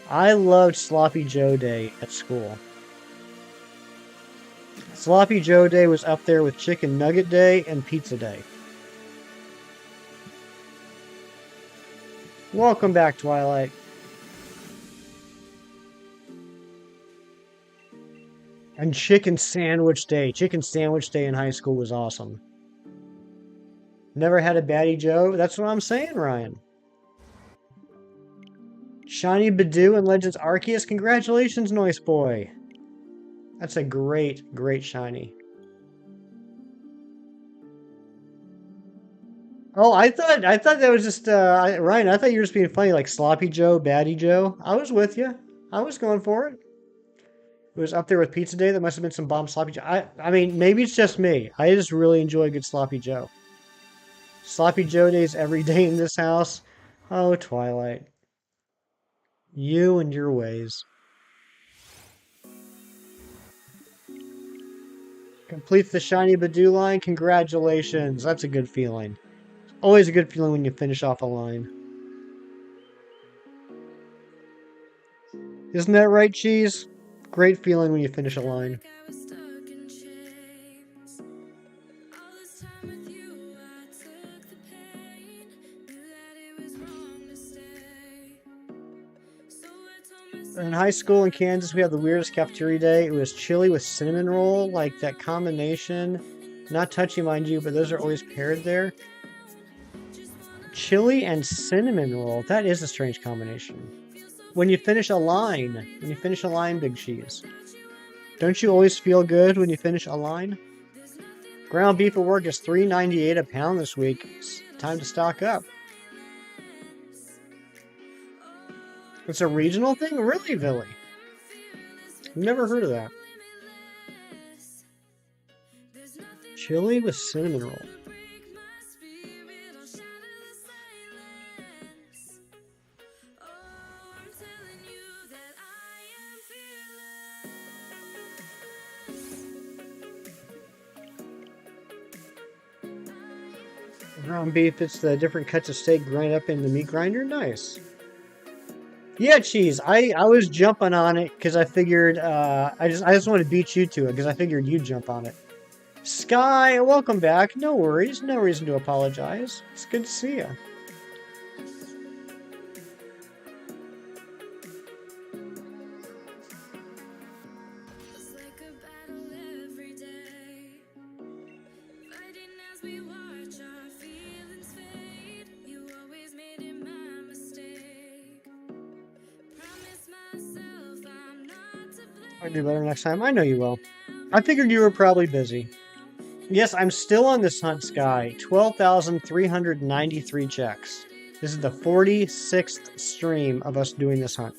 I loved Sloppy Joe Day at school. Sloppy Joe Day was up there with Chicken Nugget Day and Pizza Day. Welcome back, Twilight. And Chicken Sandwich Day. Chicken Sandwich Day in high school was awesome. Never had a Batty Joe? That's what I'm saying, Ryan. Shiny Badoo and Legends Arceus. Congratulations, Noise Boy. That's a great, great shiny. Oh, I thought that was just Ryan. I thought you were just being funny, like Sloppy Joe, Batty Joe. I was with you. I was going for it. It was up there with Pizza Day. There must have been some bomb Sloppy Joe. I mean, maybe it's just me. I just really enjoy a good Sloppy Joe. Sloppy Joe days every day in this house. Oh, Twilight. You and your ways. Complete the shiny Badoo line. Congratulations. That's a good feeling. Always a good feeling when you finish off a line. Isn't that right, Cheese? Great feeling when you finish a line. In high school in Kansas, we had the weirdest cafeteria day. It was chili with cinnamon roll, like that combination. Not touchy, mind you, but those are always paired there. Chili and cinnamon roll. That is a strange combination. When you finish a line, Big Cheese. Don't you always feel good when you finish a line? Ground beef at work is $3.98 a pound this week. It's time to stock up. It's a regional thing? Really, Billy? Never heard of that. Chili with cinnamon roll. Ground beef, it's the different cuts of steak grind up in the meat grinder. Nice. Yeah, Cheese. I was jumping on it because I figured I just want to beat you to it because I figured you'd jump on it. Sky, welcome back. No worries. No reason to apologize. It's good to see you. I'll do better next time. I know you will. I figured you were probably busy. Yes, I'm still on this hunt, Sky. 12,393 checks. This is the 46th stream of us doing this hunt.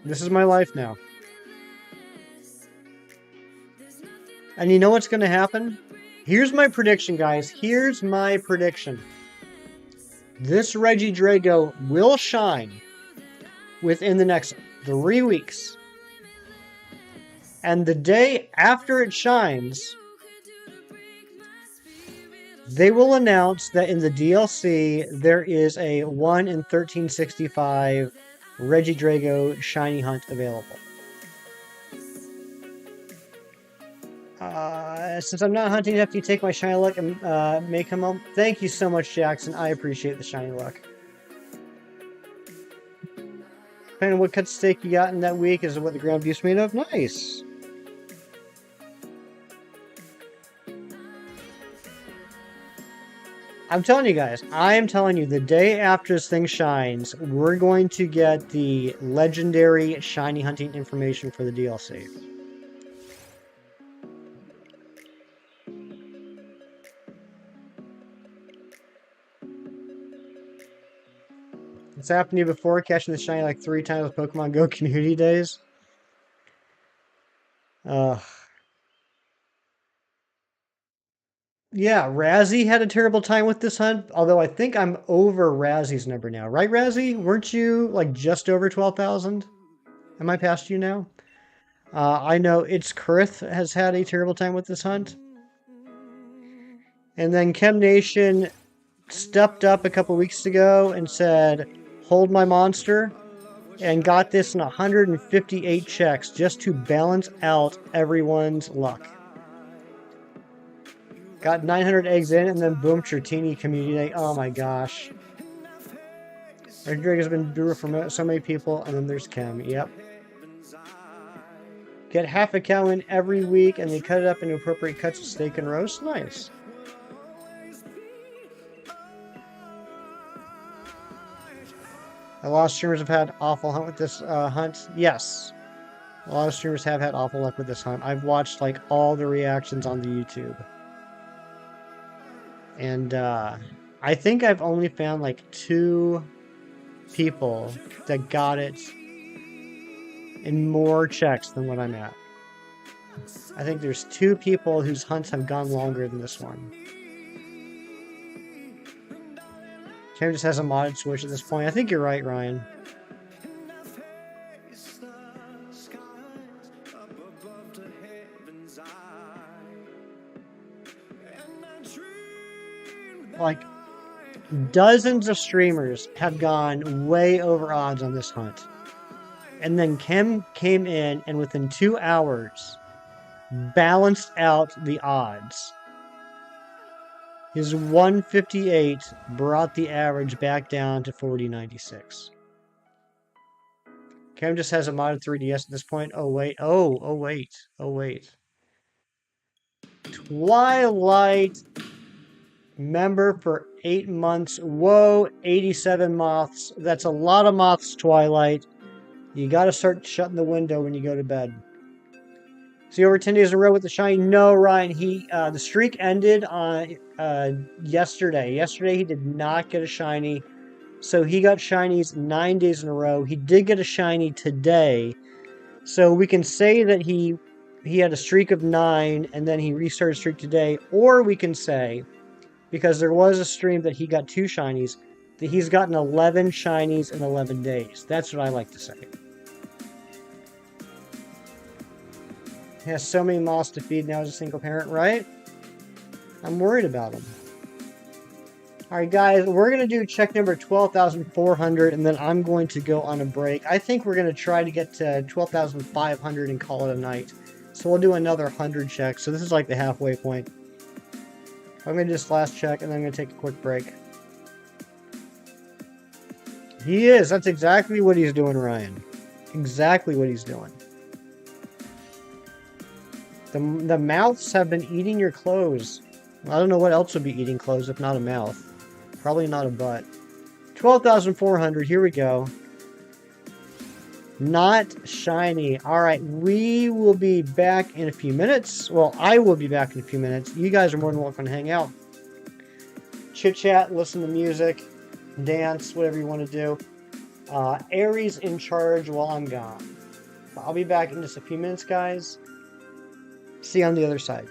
This is my life now. And you know what's going to happen? Here's my prediction, guys. Here's my prediction. This Regidrago will shine within the next 3 weeks. And the day after it shines, They will announce that in the DLC there is a 1 in 1365 Regidrago shiny hunt available. Since I'm not hunting after you take my shiny luck and make him home. Thank you so much, Jackson. I appreciate the shiny luck. Depending on what cut steak you got in that week is what the ground beef's made of. Nice. I'm telling you guys, I am telling you, the day after this thing shines, we're going to get the legendary shiny hunting information for the DLC. It's happened to you before, catching the shiny like 3 times with Pokemon Go community days. Yeah, Razzie had a terrible time with this hunt, although I think I'm over Razzie's number now. Right, Razzie? Weren't you like just over 12,000? Am I past you now? I know It's Kurth has had a terrible time with this hunt. And then Chem Nation stepped up a couple weeks ago and said, hold my monster, and got this in 158 checks just to balance out everyone's luck. Got 900 eggs in, and then boom, Chertini community day. Oh my gosh. Regidrago has been doer for so many people, and then there's Chem. Yep. Get half a cow in every week, and they cut it up into appropriate cuts of steak and roast. Nice. A lot of streamers have had awful hunt with this hunt. Yes. A lot of streamers have had awful luck with this hunt. I've watched like all the reactions on the YouTube. And I think I've only found like 2 people that got it in more checks than what I'm at. I think there's 2 people whose hunts have gone longer than this one. Cam just has a modded Switch at this point. I think you're right, Ryan. Like, dozens of streamers have gone way over odds on this hunt. And then Chem came in and within 2 hours balanced out the odds. His 158 brought the average back down to 4096. Cam just has a modded 3DS at this point. Oh, wait. Oh, wait. Oh, wait. Twilight member for 8 months. Whoa, 87 moths. That's a lot of moths, Twilight. You gotta start shutting the window when you go to bed. See, over 10 days in a row with the shiny? No, Ryan. The streak ended on yesterday. Yesterday, he did not get a shiny. So he got shinies 9 days in a row. He did get a shiny today. So we can say that he had a streak of 9 and then he restarted a streak today. Or we can say, because there was a stream that he got 2 shinies, that he's gotten 11 shinies in 11 days. That's what I like to say. He has so many moths to feed now as a single parent, right? I'm worried about him. Alright guys, we're going to do check number 12,400 and then I'm going to go on a break. I think we're going to try to get to 12,500 and call it a night. So we'll do another 100 checks. So this is like the halfway point. I'm going to do this last check and then I'm going to take a quick break. He is. That's exactly what he's doing, Ryan. Exactly what he's doing. The mouths have been eating your clothes. I don't know what else would be eating clothes if not a mouth. Probably not a butt. 12,400. Here we go. Not shiny. Alright, we will be back in a few minutes. Well, I will be back in a few minutes. You guys are more than welcome to hang out. Chit-chat, listen to music, dance, whatever you want to do. Aries in charge while I'm gone. I'll be back in just a few minutes, guys. See you on the other side.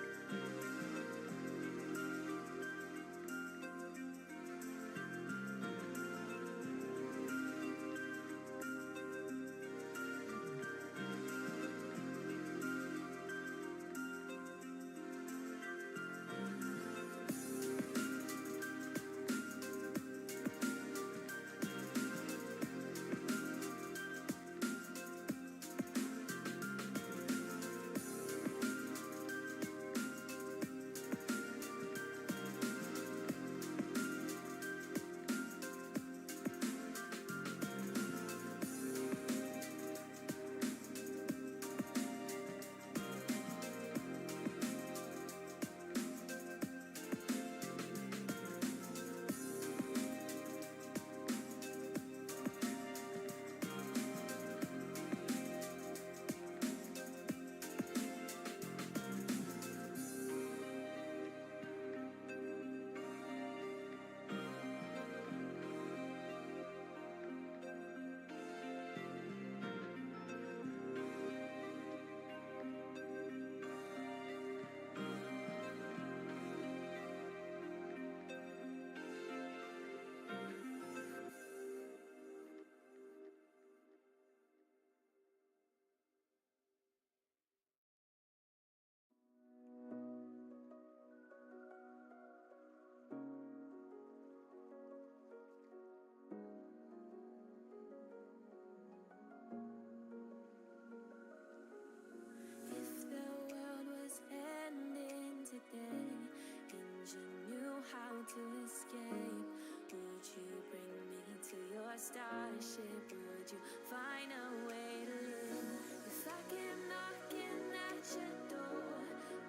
to escape? Would you bring me to your starship? Would you find a way to live? If I came knocking at your door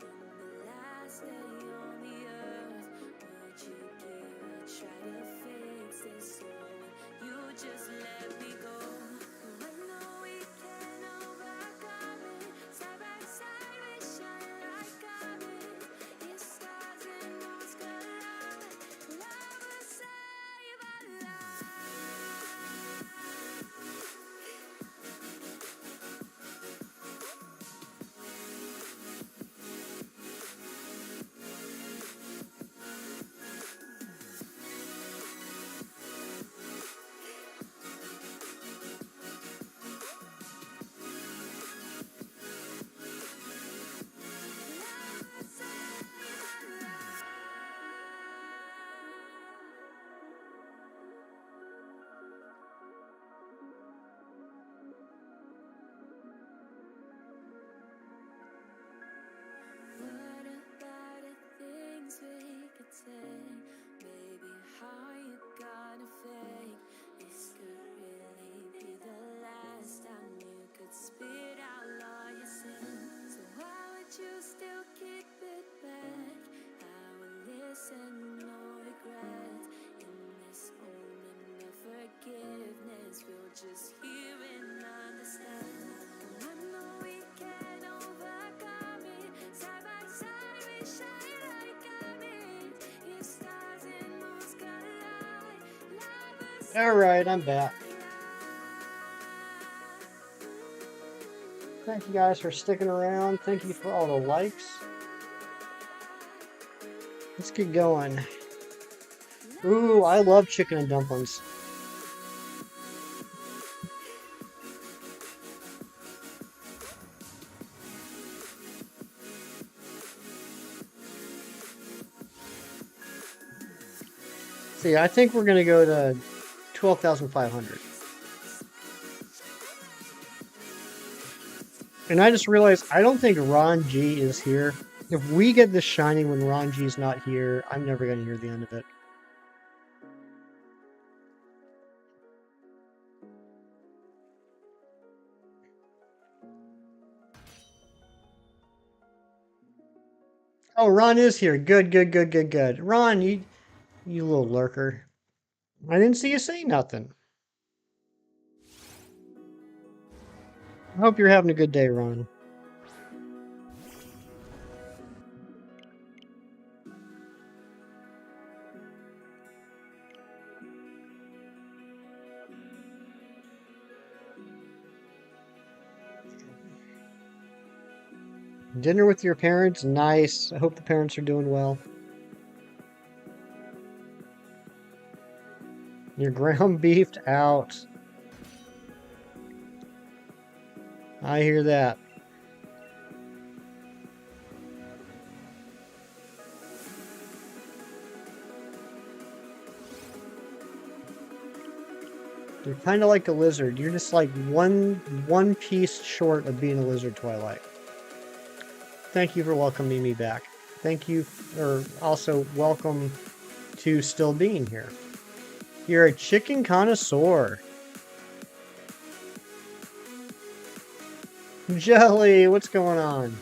on the last day on the earth, would you give a try to fix this, or would you just let me go? When the weekend overcome it, side by side we shine like comets. If stars and moons collide, love will save our lives. What about the things we could say? Baby, how you gonna fake? This could really be the last time you could spit out all your sins. So why would you still keep it back? I will listen, no regret. In this moment of forgiveness, we'll just hear and understand. When the weekend overcome it, side by side we shine like comets. If stars and moons collide, love us. All right, I'm back. Thank you guys for sticking around. Thank you for all the likes. Let's get going. Ooh, I love chicken and dumplings. See, I think we're gonna go to 12,500. And I just realized I don't think Ron G is here. If we get this shining when Ron G's not here, I'm never gonna hear the end of it. Oh, Ron is here. Good, good, good, good, good. Ron, you little lurker. I didn't see you say nothing. I hope you're having a good day, Ron. Dinner with your parents? Nice. I hope the parents are doing well. You're ground beefed out. I hear that. You're kind of like a lizard. You're just like one piece short of being a lizard, Twilight. Thank you for welcoming me back. Thank you, or also welcome to still being here. You're a chicken connoisseur. Jelly, what's going on?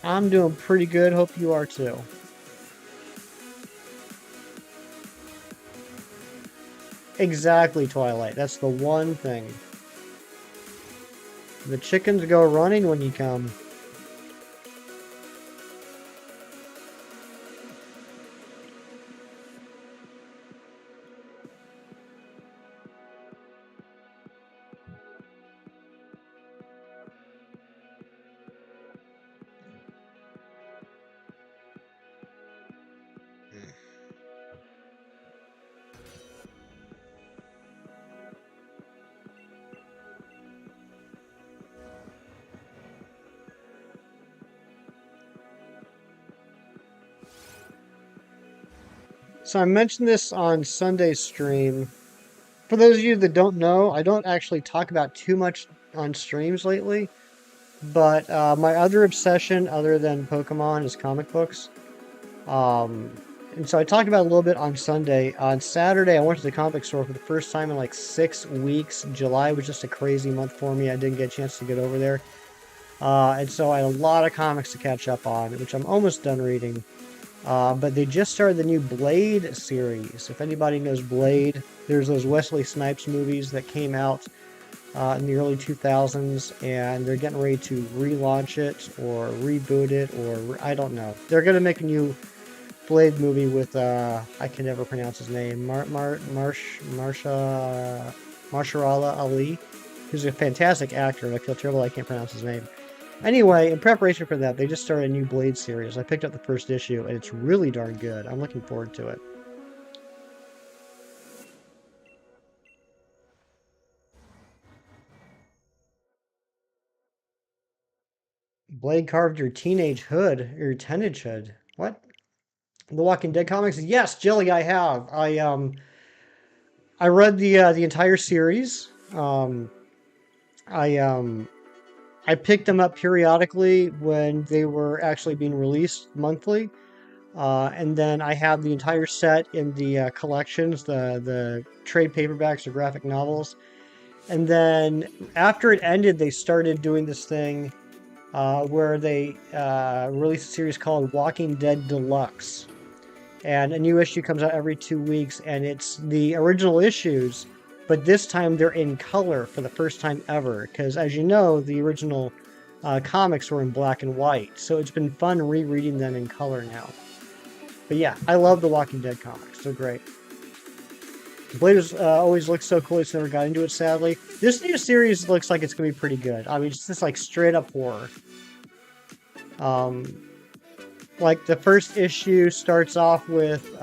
I'm doing pretty good. Hope you are too. Exactly, Twilight. That's the one thing. The chickens go running when you come. So I mentioned this on Sunday's stream. For those of you that don't know, I don't actually talk about too much on streams lately. But my other obsession, other than Pokemon, is comic books. And so I talked about it a little bit on Sunday. On Saturday, I went to the comic store for the first time in like 6 weeks. July was just a crazy month for me. I didn't get a chance to get over there. And so I had a lot of comics to catch up on, which I'm almost done reading. But they just started the new Blade series. If anybody knows Blade, there's those Wesley Snipes movies that came out in the early 2000s, and they're getting ready to relaunch it or reboot it, or I don't know. They're going to make a new Blade movie with, I can never pronounce his name, Marshala Ali, who's a fantastic actor, and I feel terrible I can't pronounce his name. Anyway, in preparation for that, they just started a new Blade series. I picked up the first issue, and it's really darn good. I'm looking forward to it. Blade carved your teenage hood, your teenage hood. What? The Walking Dead comics? Yes, Jelly, I have. I read the entire series. I I picked them up periodically when they were actually being released monthly. And then I have the entire set in the collections, the trade paperbacks or graphic novels. And then after it ended, they started doing this thing where they released a series called Walking Dead Deluxe. And a new issue comes out every 2 weeks, and it's the original issues, but this time they're in color for the first time ever. Because as you know, the original comics were in black and white, so it's been fun rereading them in color now. But yeah, I love the Walking Dead comics. They're great. Blade has always looked so cool. It's never got into it, sadly. This new series looks like it's going to be pretty good. I mean, it's just like straight up horror. Like the first issue starts off with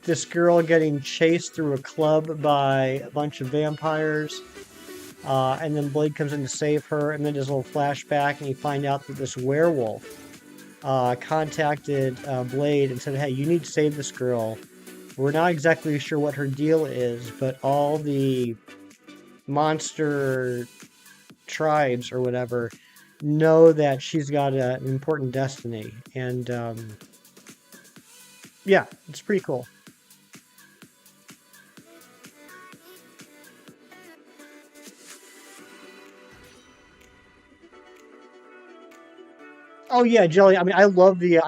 this girl getting chased through a club by a bunch of vampires. And then Blade comes in to save her. And then there's a little flashback, and you find out that this werewolf contacted Blade and said, hey, you need to save this girl. We're not exactly sure what her deal is, but all the monster tribes or whatever know that she's got an important destiny. And yeah, it's pretty cool. Oh yeah, Jelly. I mean, I love the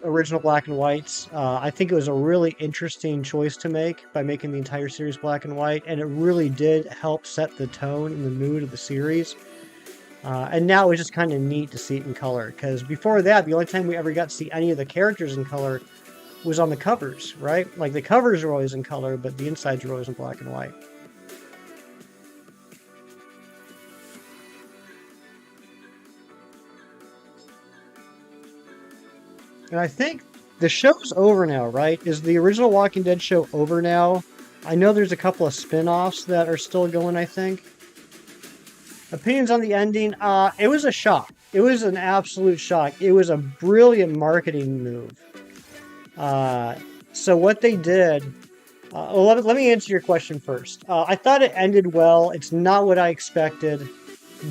original black and whites. I think it was a really interesting choice to make by making the entire series black and white, and it really did help set the tone and the mood of the series. And now it's just kind of neat to see it in color, because before that, the only time we ever got to see any of the characters in color was on the covers, right? Like the covers are always in color, but the insides are always in black and white. And I think the show's over now, right? Is the original Walking Dead show over now? I know there's a couple of spin-offs that are still going, I think. Opinions on the ending? It was a shock. It was an absolute shock. It was a brilliant marketing move. So what they did... well, let me answer your question first. I thought it ended well. It's not what I expected.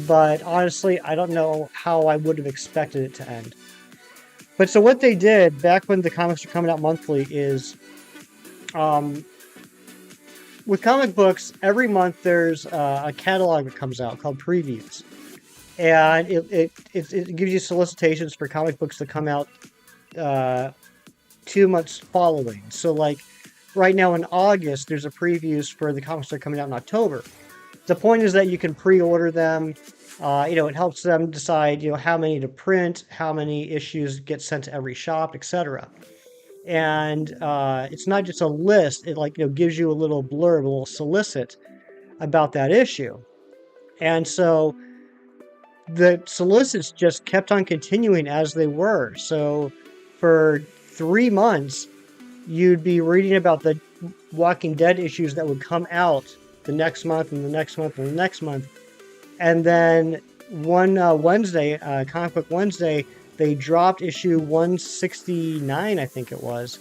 But honestly, I don't know how I would have expected it to end. But so what they did back when the comics were coming out monthly is, with comic books, every month there's a catalog that comes out called previews, and it gives you solicitations for comic books that come out 2 months following. So like right now in August, there's a previews for the comics that are coming out in October. The point is that you can pre-order them. It helps them decide, how many to print, how many issues get sent to every shop, etc. And it's not just a list; it gives you a little blurb, a little solicit about that issue. And so the solicits just kept on continuing as they were. So for 3 months, you'd be reading about the Walking Dead issues that would come out the next month and the next month and the next month. And then one Wednesday, Comic Book Wednesday, they dropped issue 169, I think it was.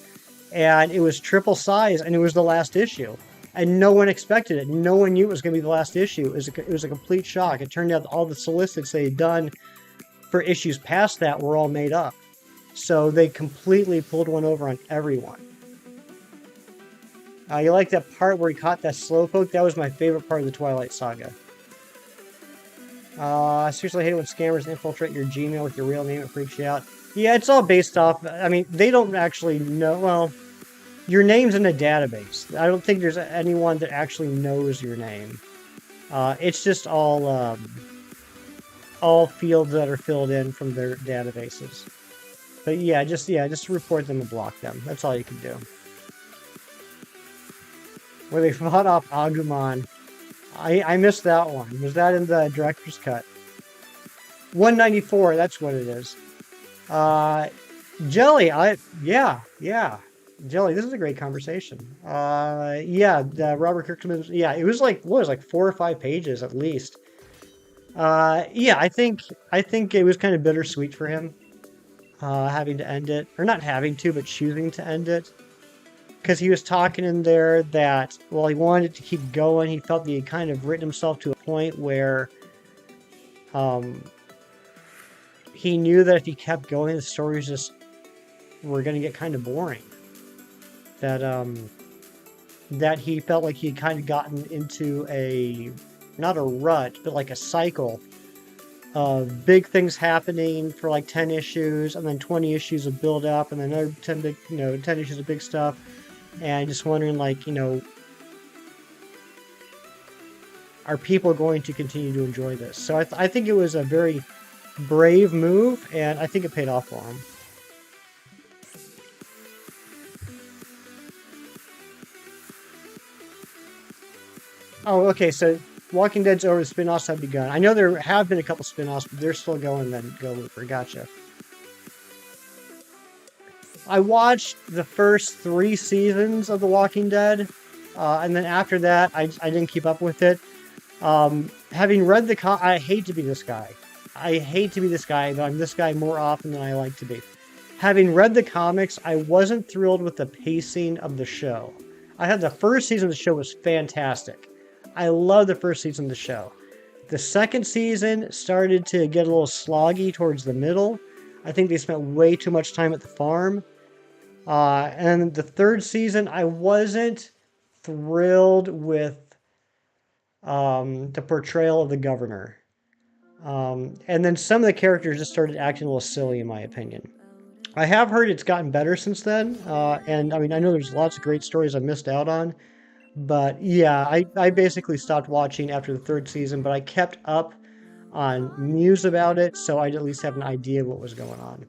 And it was triple size, and it was the last issue. And no one expected it. No one knew it was going to be the last issue. It was a complete shock. It turned out all the solicits they had done for issues past that were all made up. So they completely pulled one over on everyone. You like that part where he caught that slowpoke? That was my favorite part of the Twilight Saga. I seriously hate when scammers infiltrate your Gmail with your real name. It freaks you out. Yeah, it's all based off. I mean, they don't actually know. Well, your name's in a database. I don't think there's anyone that actually knows your name. It's just all fields that are filled in from their databases. But yeah, just report them and block them. That's all you can do. Where they fought off Agumon. I missed that one. Was that in the director's cut? 194, that's what it is. Jelly, yeah. Jelly, this is a great conversation. Robert Kirkman, yeah, it was like, what was it, like 4 or 5 pages at least. Yeah, I think it was kind of bittersweet for him, having to end it, or not having to, but choosing to end it. Because he was talking in there that, well, he wanted to keep going. He felt that he had kind of written himself to a point where he knew that if he kept going, the stories just were going to get kind of boring. That he felt like he had kind of gotten into not a rut, but like a cycle of big things happening for like 10 issues, and then 20 issues of build up, and then another 10 issues of big stuff. And just wondering, like, are people going to continue to enjoy this? So I think it was a very brave move, and I think it paid off for him. Oh, okay, so Walking Dead's over, the spin-offs have begun. I know there have been a couple spin-offs, but they're still going, then go Looper. Gotcha. I watched the first 3 seasons of The Walking Dead, and then after that, I didn't keep up with it. Having read I hate to be this guy. I hate to be this guy, but I'm this guy more often than I like to be. Having read the comics, I wasn't thrilled with the pacing of the show. I had the first season of the show was fantastic. I love the first season of the show. The second season started to get a little sloggy towards the middle. I think they spent way too much time at the farm. And the third season, I wasn't thrilled with the portrayal of the governor. And then some of the characters just started acting a little silly, in my opinion. I have heard it's gotten better since then. And I mean, I know there's lots of great stories I missed out on. But yeah, I basically stopped watching after the third season, but I kept up on news about it, so I'd at least have an idea of what was going on.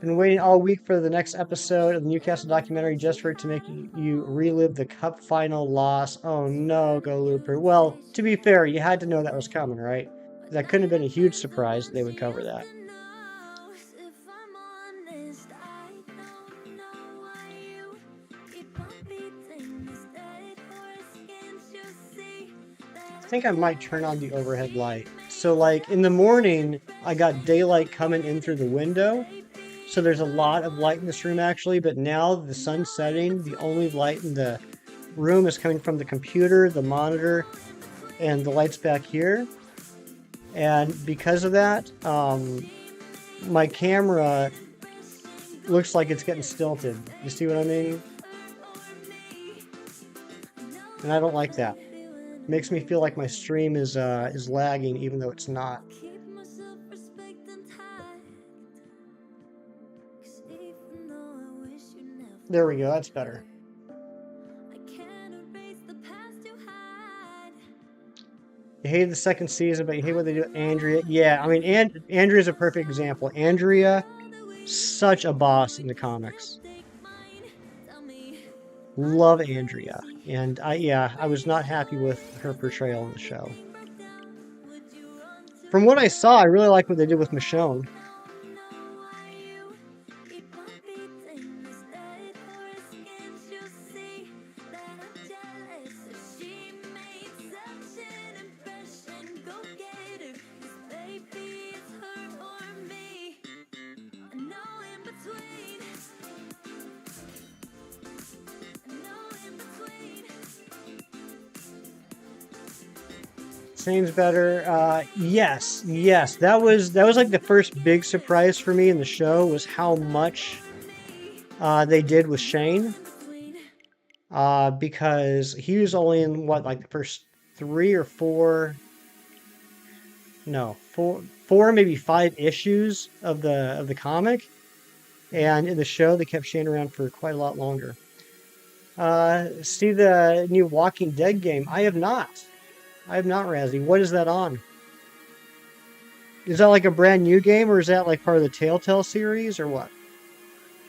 Been waiting all week for the next episode of the Newcastle documentary just for it to make you relive the cup final loss. Oh no, Go Looper. Well, to be fair, you had to know that was coming, right? That couldn't have been a huge surprise they would cover that. I think I might turn on the overhead light. So like in the morning, I got daylight coming in through the window. So there's a lot of light in this room actually, but now the sun's setting, the only light in the room is coming from the computer, the monitor, and the lights back here. And because of that, my camera looks like it's getting stilted. You see what I mean? And I don't like that. It makes me feel like my stream is lagging, even though it's not. There we go, that's better. You hated the second season, but you hate what they do with Andrea. Yeah, I mean, Andrea's a perfect example. Andrea, such a boss in the comics. Love Andrea. And I was not happy with her portrayal in the show. From what I saw, I really like what they did with Michonne. Shane's better. Yes. That was like the first big surprise for me in the show was how much they did with Shane. Because he was only in what, like the first three or four, no, four, maybe five issues of the comic, and in the show they kept Shane around for quite a lot longer. See the new Walking Dead game? I have not. Razzie. What is that on? Is that like a brand new game, or is that like part of the Telltale series, or what?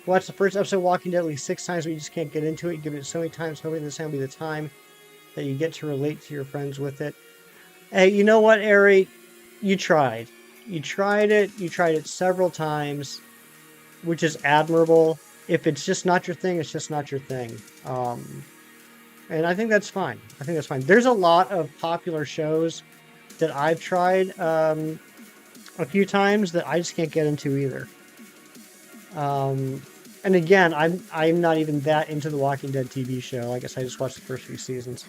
Watch the first episode of Walking Dead at least 6 times, but you just can't get into it. You give it so many times, hoping this will be the time that you get to relate to your friends with it. Hey, you know what, Ari? You tried. You tried it. You tried it several times, which is admirable. If it's just not your thing, it's just not your thing. And I think that's fine. There's a lot of popular shows that I've tried a few times that I just can't get into either. And again, I'm not even that into the Walking Dead TV show. I guess I just watched the first few seasons.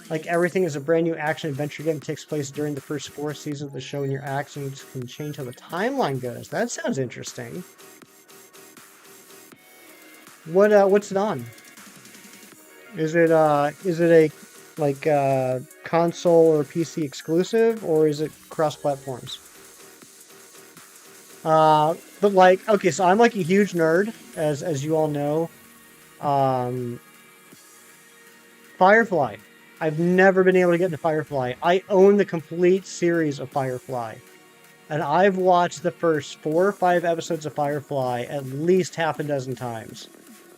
Like everything is a brand new action adventure game that takes place during the first 4 seasons of the show, and your actions can change how the timeline goes. That sounds interesting. What's it on? Is it a like console or PC exclusive, or is it cross platforms? But like, okay, so I'm like a huge nerd, as you all know. Um, Firefly. I've never been able to get into Firefly. I own the complete series of Firefly. And I've watched the first 4 or 5 episodes of Firefly at least half a dozen times.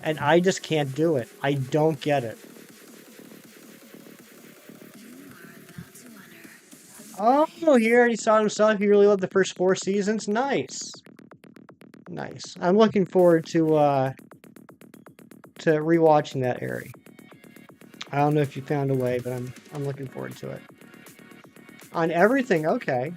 And I just can't do it. I don't get it. Oh, he already saw it himself. He really loved the first 4 seasons. Nice. I'm looking forward to rewatching that, Ari. I don't know if you found a way, but I'm looking forward to it. On everything, okay.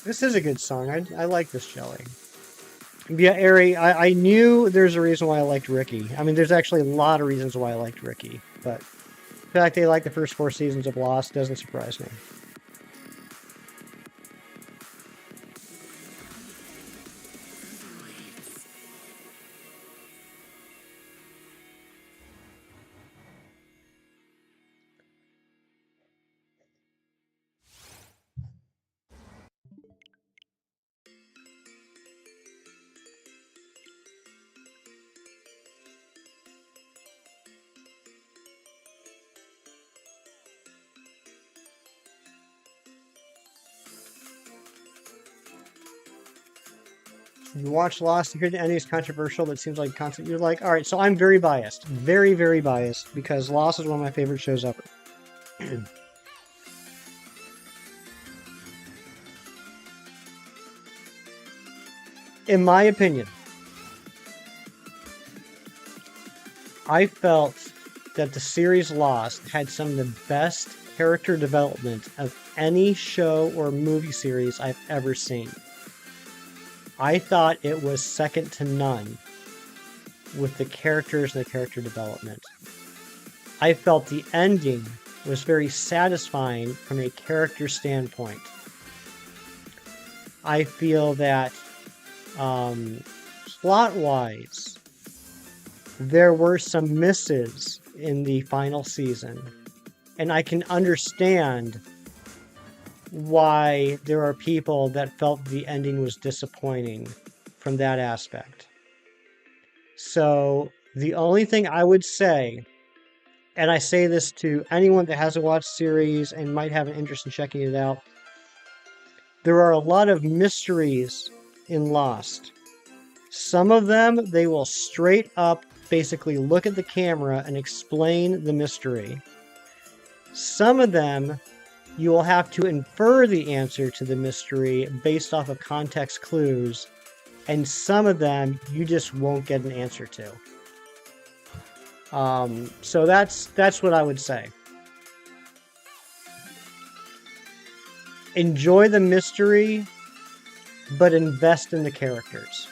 This is a good song. I like this jelly. Yeah, Ari, I knew there's a reason why I liked Ricky. I mean, there's actually a lot of reasons why I liked Ricky, but the fact they like the first 4 seasons of Lost doesn't surprise me. You watch Lost, you hear the ending is controversial, but it seems like concept. You're like, all right, so I'm very biased. Very, very biased, because Lost is one of my favorite shows ever. In my opinion, I felt that the series Lost had some of the best character development of any show or movie series I've ever seen. I thought it was second to none with the characters and the character development. I felt the ending was very satisfying from a character standpoint. I feel that plot-wise, there were some misses in the final season, and I can understand why there are people that felt the ending was disappointing from that aspect. So the only thing I would say, and I say this to anyone that hasn't watched the series and might have an interest in checking it out, there are a lot of mysteries in Lost. Some of them, they will straight up basically look at the camera and explain the mystery. Some of them, you will have to infer the answer to the mystery based off of context clues. and some of them you just won't get an answer to. So that's what I would say. Enjoy the mystery, but invest in the characters.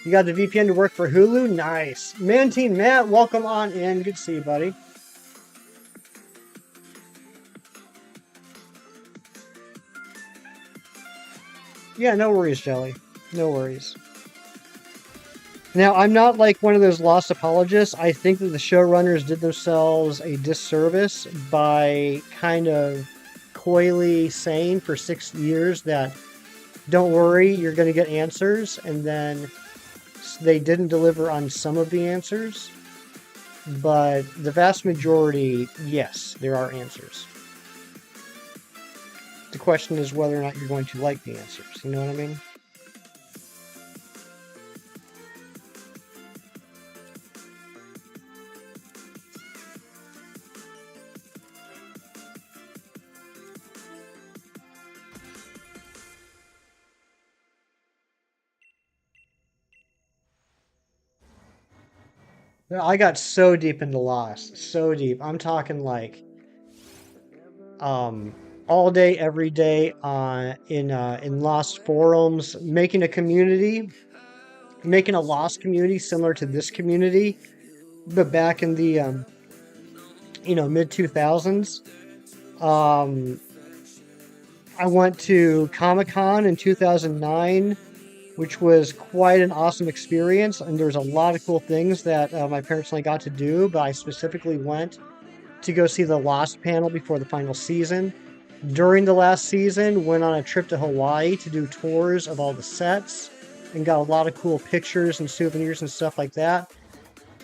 You got the VPN to work for Hulu? Nice. Mantine Matt, welcome on in. Good to see you, buddy. Yeah, no worries, Jelly. No worries. Now, I'm not like one of those lost apologists. I think that the showrunners did themselves a disservice by kind of coyly saying for 6 years that, don't worry, you're going to get answers, and then they didn't deliver on some of the answers. But the vast majority, yes, there are answers. The question is whether or not you're going to like the answers. You know what I mean? I got so deep into Lost, so deep. I'm talking like all day, every day in Lost forums, making a community, making a Lost community similar to this community, but back in the mid 2000s. Um, I went to Comic-Con in 2009, which was quite an awesome experience, and there was a lot of cool things that my parents and I got to do. But I specifically went to go see the Lost panel before the final season. During the last season, went on a trip to Hawaii to do tours of all the sets and got a lot of cool pictures and souvenirs and stuff like that.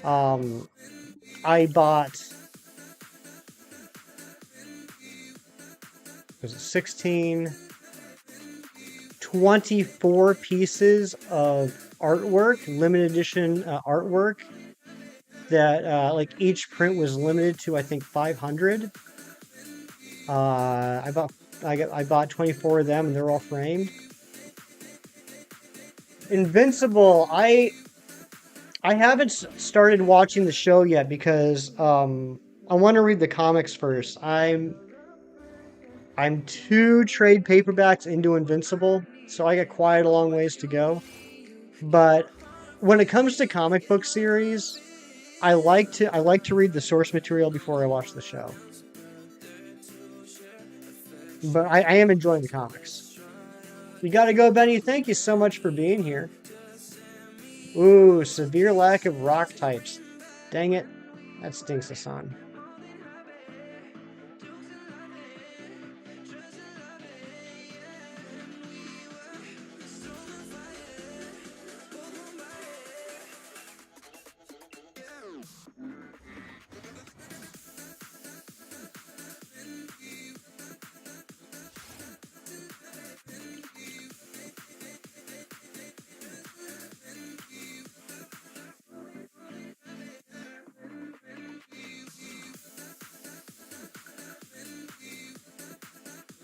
I bought, was it 16, 24 pieces of artwork, limited edition artwork that like each print was limited to I think 500. I bought 24 of them and they're all framed. Invincible, I haven't started watching the show yet because I want to read the comics first. I'm 2 trade paperbacks into Invincible, so I got quite a long ways to go. But when it comes to comic book series, I like to read the source material before I watch the show. But I am enjoying the comics. You gotta go, Benny. Thank you so much for being here. Ooh, severe lack of rock types. Dang it. That stinks us on.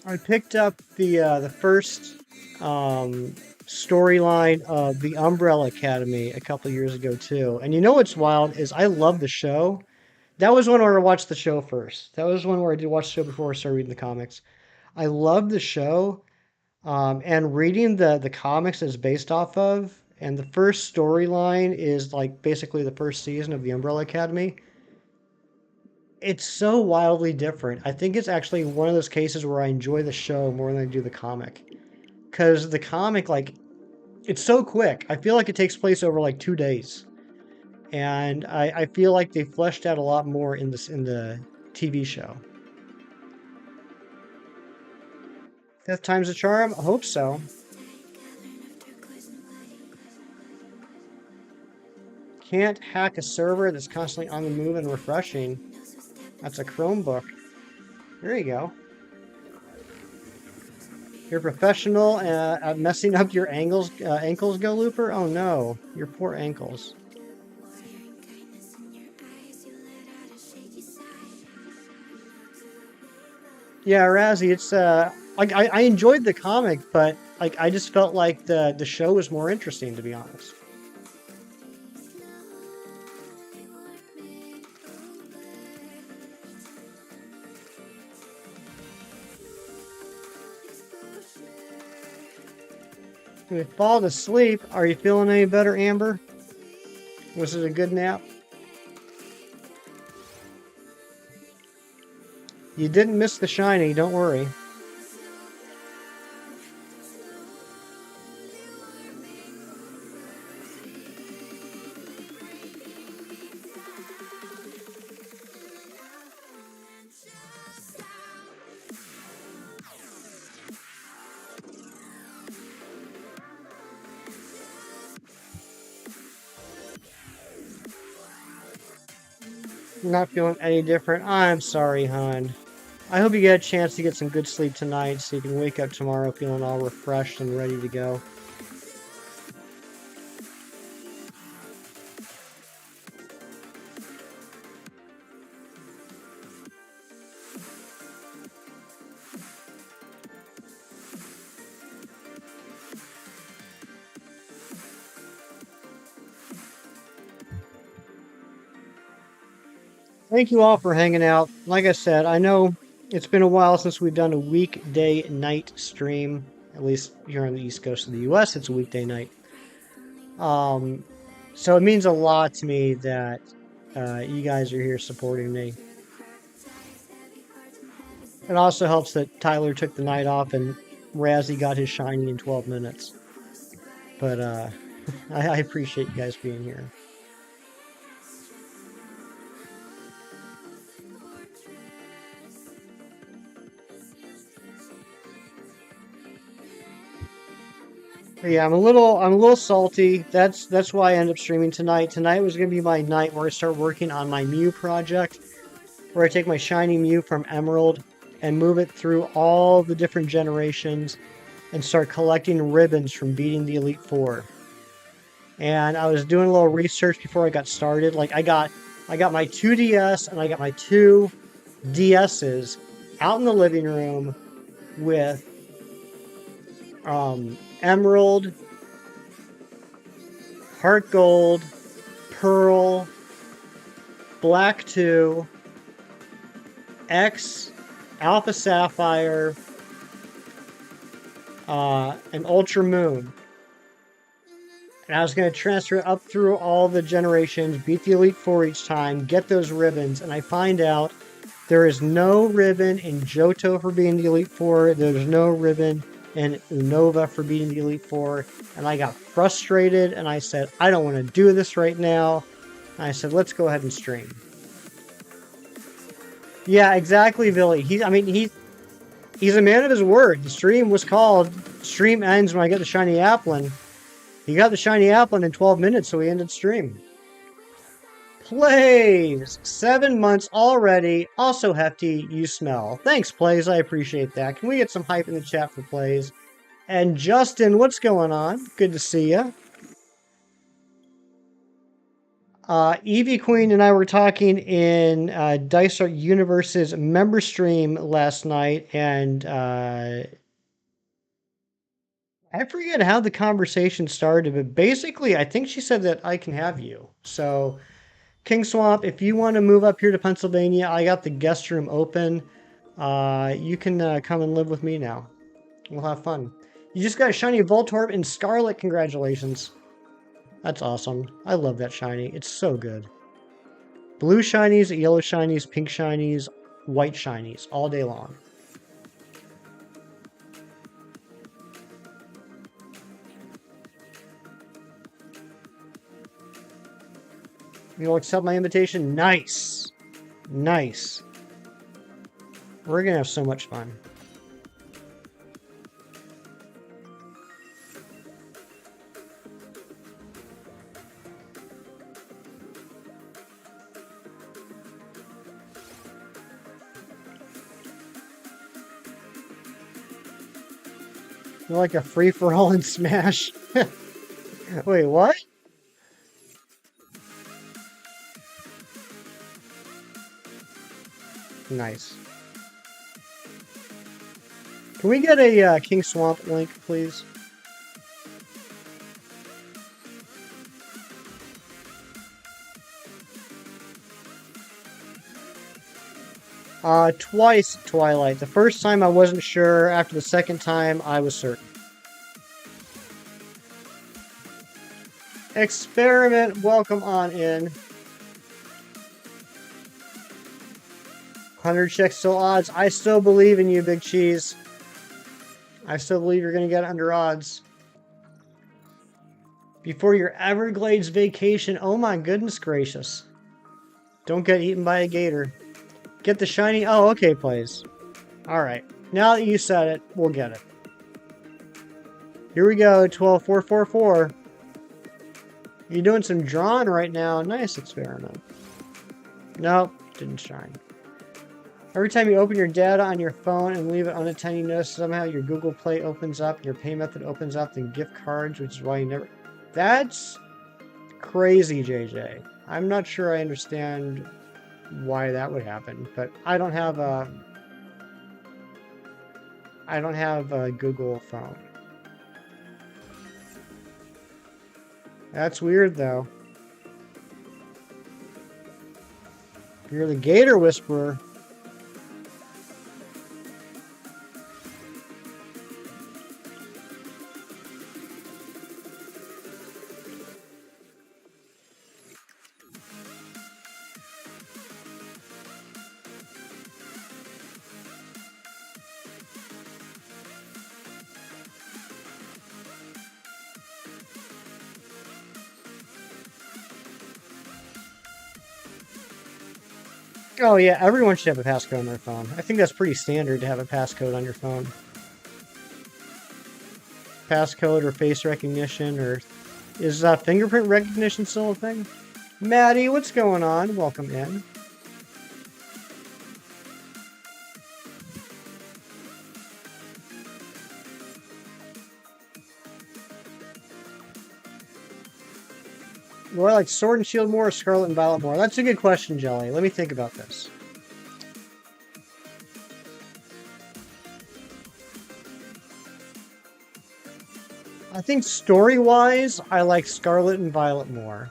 I picked up the first storyline of the Umbrella Academy a couple years ago too. And you know what's wild is I love the show. That was one where I watched the show first. That was one where I did watch the show before I started reading the comics. I love the show, and reading the comics it's based off of. And the first storyline is like basically the first season of the Umbrella Academy. It's so wildly different. I think it's actually one of those cases where I enjoy the show more than I do the comic. Because the comic, like, it's so quick. I feel like it takes place over like 2 days. And I feel like they fleshed out a lot more in the TV show. Death time's a charm? I hope so. Can't hack a server that's constantly on the move and refreshing. That's a Chromebook. There you go. You're professional at messing up your ankles, Go Looper? Oh no, your poor ankles. Yeah, Razzie, it's I enjoyed the comic, but like I just felt like the show was more interesting, to be honest. We fall asleep. Are you feeling any better, Amber? Was it a good nap? You didn't miss the shiny, don't worry. Not feeling any different. I'm sorry, hon. I hope you get a chance to get some good sleep tonight so you can wake up tomorrow feeling all refreshed and ready to go. Thank you all for hanging out. Like I said, I know it's been a while since we've done a weekday night stream. At least here on the East Coast of the US, it's a weekday night. Um, so it means a lot to me that you guys are here supporting me. It also helps that Tyler took the night off and Razzie got his shiny in 12 minutes. But I appreciate you guys being here. But yeah, I'm a little salty. That's why I ended up streaming tonight. Tonight was gonna be my night where I start working on my Mew project, where I take my shiny Mew from Emerald and move it through all the different generations and start collecting ribbons from beating the Elite Four. And I was doing a little research before I got started. Like I got my 2DS and I got my two DSs out in the living room with Emerald, Heart Gold, Pearl, Black 2, X, Alpha Sapphire, and Ultra Moon. And I was going to transfer it up through all the generations, beat the Elite Four each time, get those ribbons, and I find out there is no ribbon in Johto for being the Elite Four. There's no ribbon in Unova for beating the Elite Four. And I got frustrated and I said, I don't want to do this right now. And I said, let's go ahead and stream. Yeah, exactly, Billy. He's a man of his word. The stream was called Stream Ends When I Get the Shiny Applin. He got the shiny Applin in 12 minutes, so he ended stream. Plays! 7 months already. Also hefty, you smell. Thanks, Plays. I appreciate that. Can we get some hype in the chat for Plays? And Justin, what's going on? Good to see you. Evie Queen and I were talking in Dice Art Universe's member stream last night, and I forget how the conversation started, but basically, I think she said that I can have you. So, King Swamp, if you want to move up here to Pennsylvania, I got the guest room open. You can come and live with me now. We'll have fun. You just got a shiny Voltorb in Scarlet. Congratulations. That's awesome. I love that shiny. It's so good. Blue shinies, yellow shinies, pink shinies, white shinies, all day long. You'll accept my invitation? Nice. Nice. We're gonna have so much fun. You're like a free-for-all in Smash. Wait, what? Nice. Can we get a King Swamp link, please? Twice Twilight. The first time I wasn't sure. After the second time, I was certain. Experiment, welcome on in. 100 checks still odds. I still believe in you, Big Cheese. I still believe you're going to get under odds. Before your Everglades vacation. Oh my goodness gracious. Don't get eaten by a gator. Get the shiny... Oh, okay, plays. Alright. Now that you said it, we'll get it. Here we go, 12444. You're doing some drawing right now. Nice experiment. Nope, didn't shine. Every time you open your data on your phone and leave it unattended, you notice somehow your Google Play opens up, your pay method opens up, then gift cards, which is why you never... That's crazy, JJ. I'm not sure I understand why that would happen, but I don't have a Google phone. That's weird, though. You're the Gator Whisperer. Oh yeah, everyone should have a passcode on their phone. I think that's pretty standard to have a passcode on your phone. Passcode or face recognition, or is fingerprint recognition still a thing? Maddie, what's going on? Welcome in. Do I like Sword and Shield more or Scarlet and Violet more? That's a good question, Jelly. Let me think about this. I think story-wise, I like Scarlet and Violet more.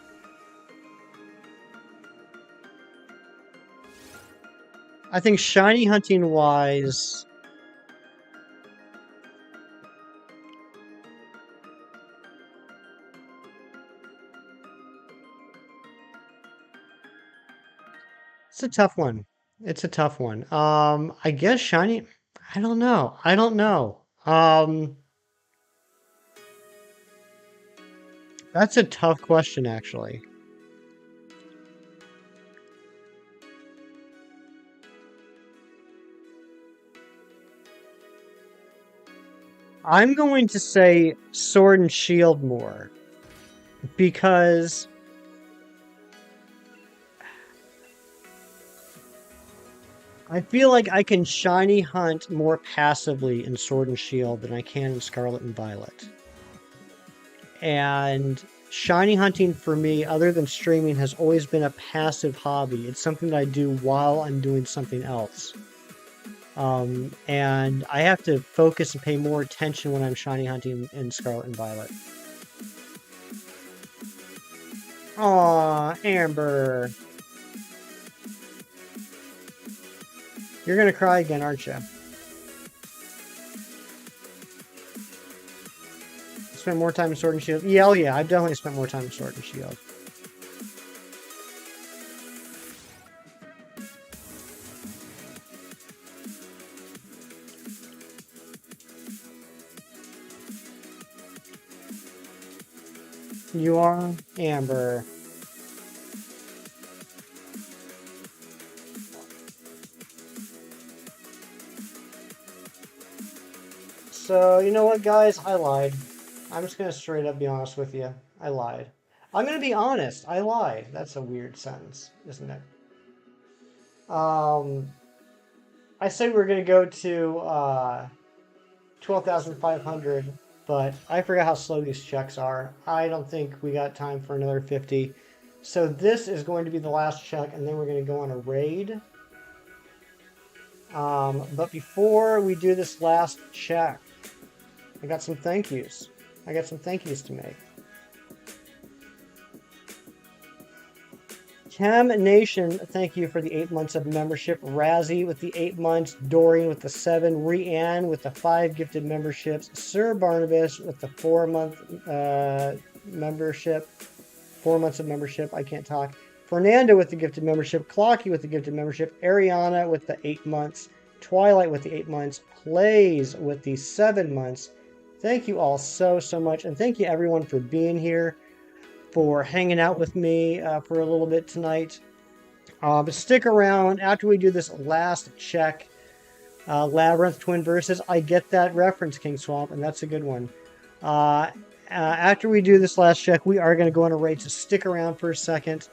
I think shiny hunting-wise... It's a tough one. It's a tough one. I guess shiny... I don't know. I don't know. That's a tough question, actually. I'm going to say Sword and Shield more. Because... I feel like I can shiny hunt more passively in Sword and Shield than I can in Scarlet and Violet. And shiny hunting for me, other than streaming, has always been a passive hobby. It's something that I do while I'm doing something else. And I have to focus and pay more attention when I'm shiny hunting in Scarlet and Violet. Aw, Amber. You're gonna cry again, aren't you? Spent more time in Sword and Shield. Yeah, oh yeah, I've definitely spent more time in Sword and Shield. You are Amber. So, you know what, guys? I lied. I'm just going to straight up be honest with you. I lied. I'm going to be honest. I lied. That's a weird sentence, isn't it? I said we were going to go to 12,500, but I forgot how slow these checks are. I don't think we got time for another 50. So this is going to be the last check, and then we're going to go on a raid. But before we do this last check, I got some thank yous. I got some thank yous to make. Chem Nation, thank you for the 8 months of membership. Razzie with the 8 months. Dorian with the 7. Rianne with the 5 gifted memberships. Sir Barnabas with the 4-month membership. 4 months of membership. I can't talk. Fernando with the gifted membership. Clocky with the gifted membership. Ariana with the 8 months. Twilight with the 8 months. Plays with the 7 months. Thank you all so much. And thank you everyone for being here, for hanging out with me for a little bit tonight. But stick around after we do this last check. Labyrinth Twin Verses. I get that reference, King Swamp, and that's a good one. After we do this last check, we are going to go on a raid, so stick around for a second.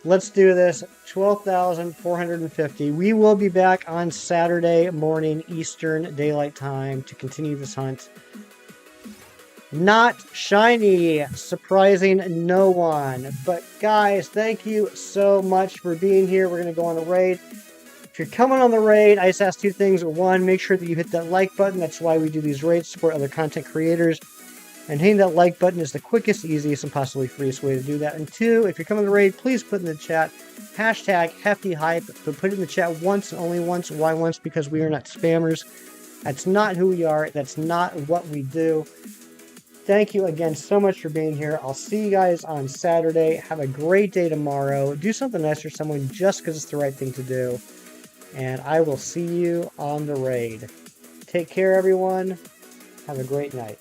Let's do this. 12,450. We will be back on Saturday morning Eastern Daylight Time to continue this hunt. Not shiny, surprising no one. But guys, thank you so much for being here. We're going to go on a raid. If you're coming on the raid, I just ask 2 things. 1, make sure that you hit that like button. That's why we do these raids, support other content creators. And hitting that like button is the quickest, easiest, and possibly freest way to do that. And 2, if you're coming to the raid, please put in the chat hashtag hefty hype. But put it in the chat once and only once. Why once? Because we are not spammers. That's not who we are. That's not what we do. Thank you again so much for being here. I'll see you guys on Saturday. Have a great day tomorrow. Do something nice for someone just because it's the right thing to do. And I will see you on the raid. Take care, everyone. Have a great night.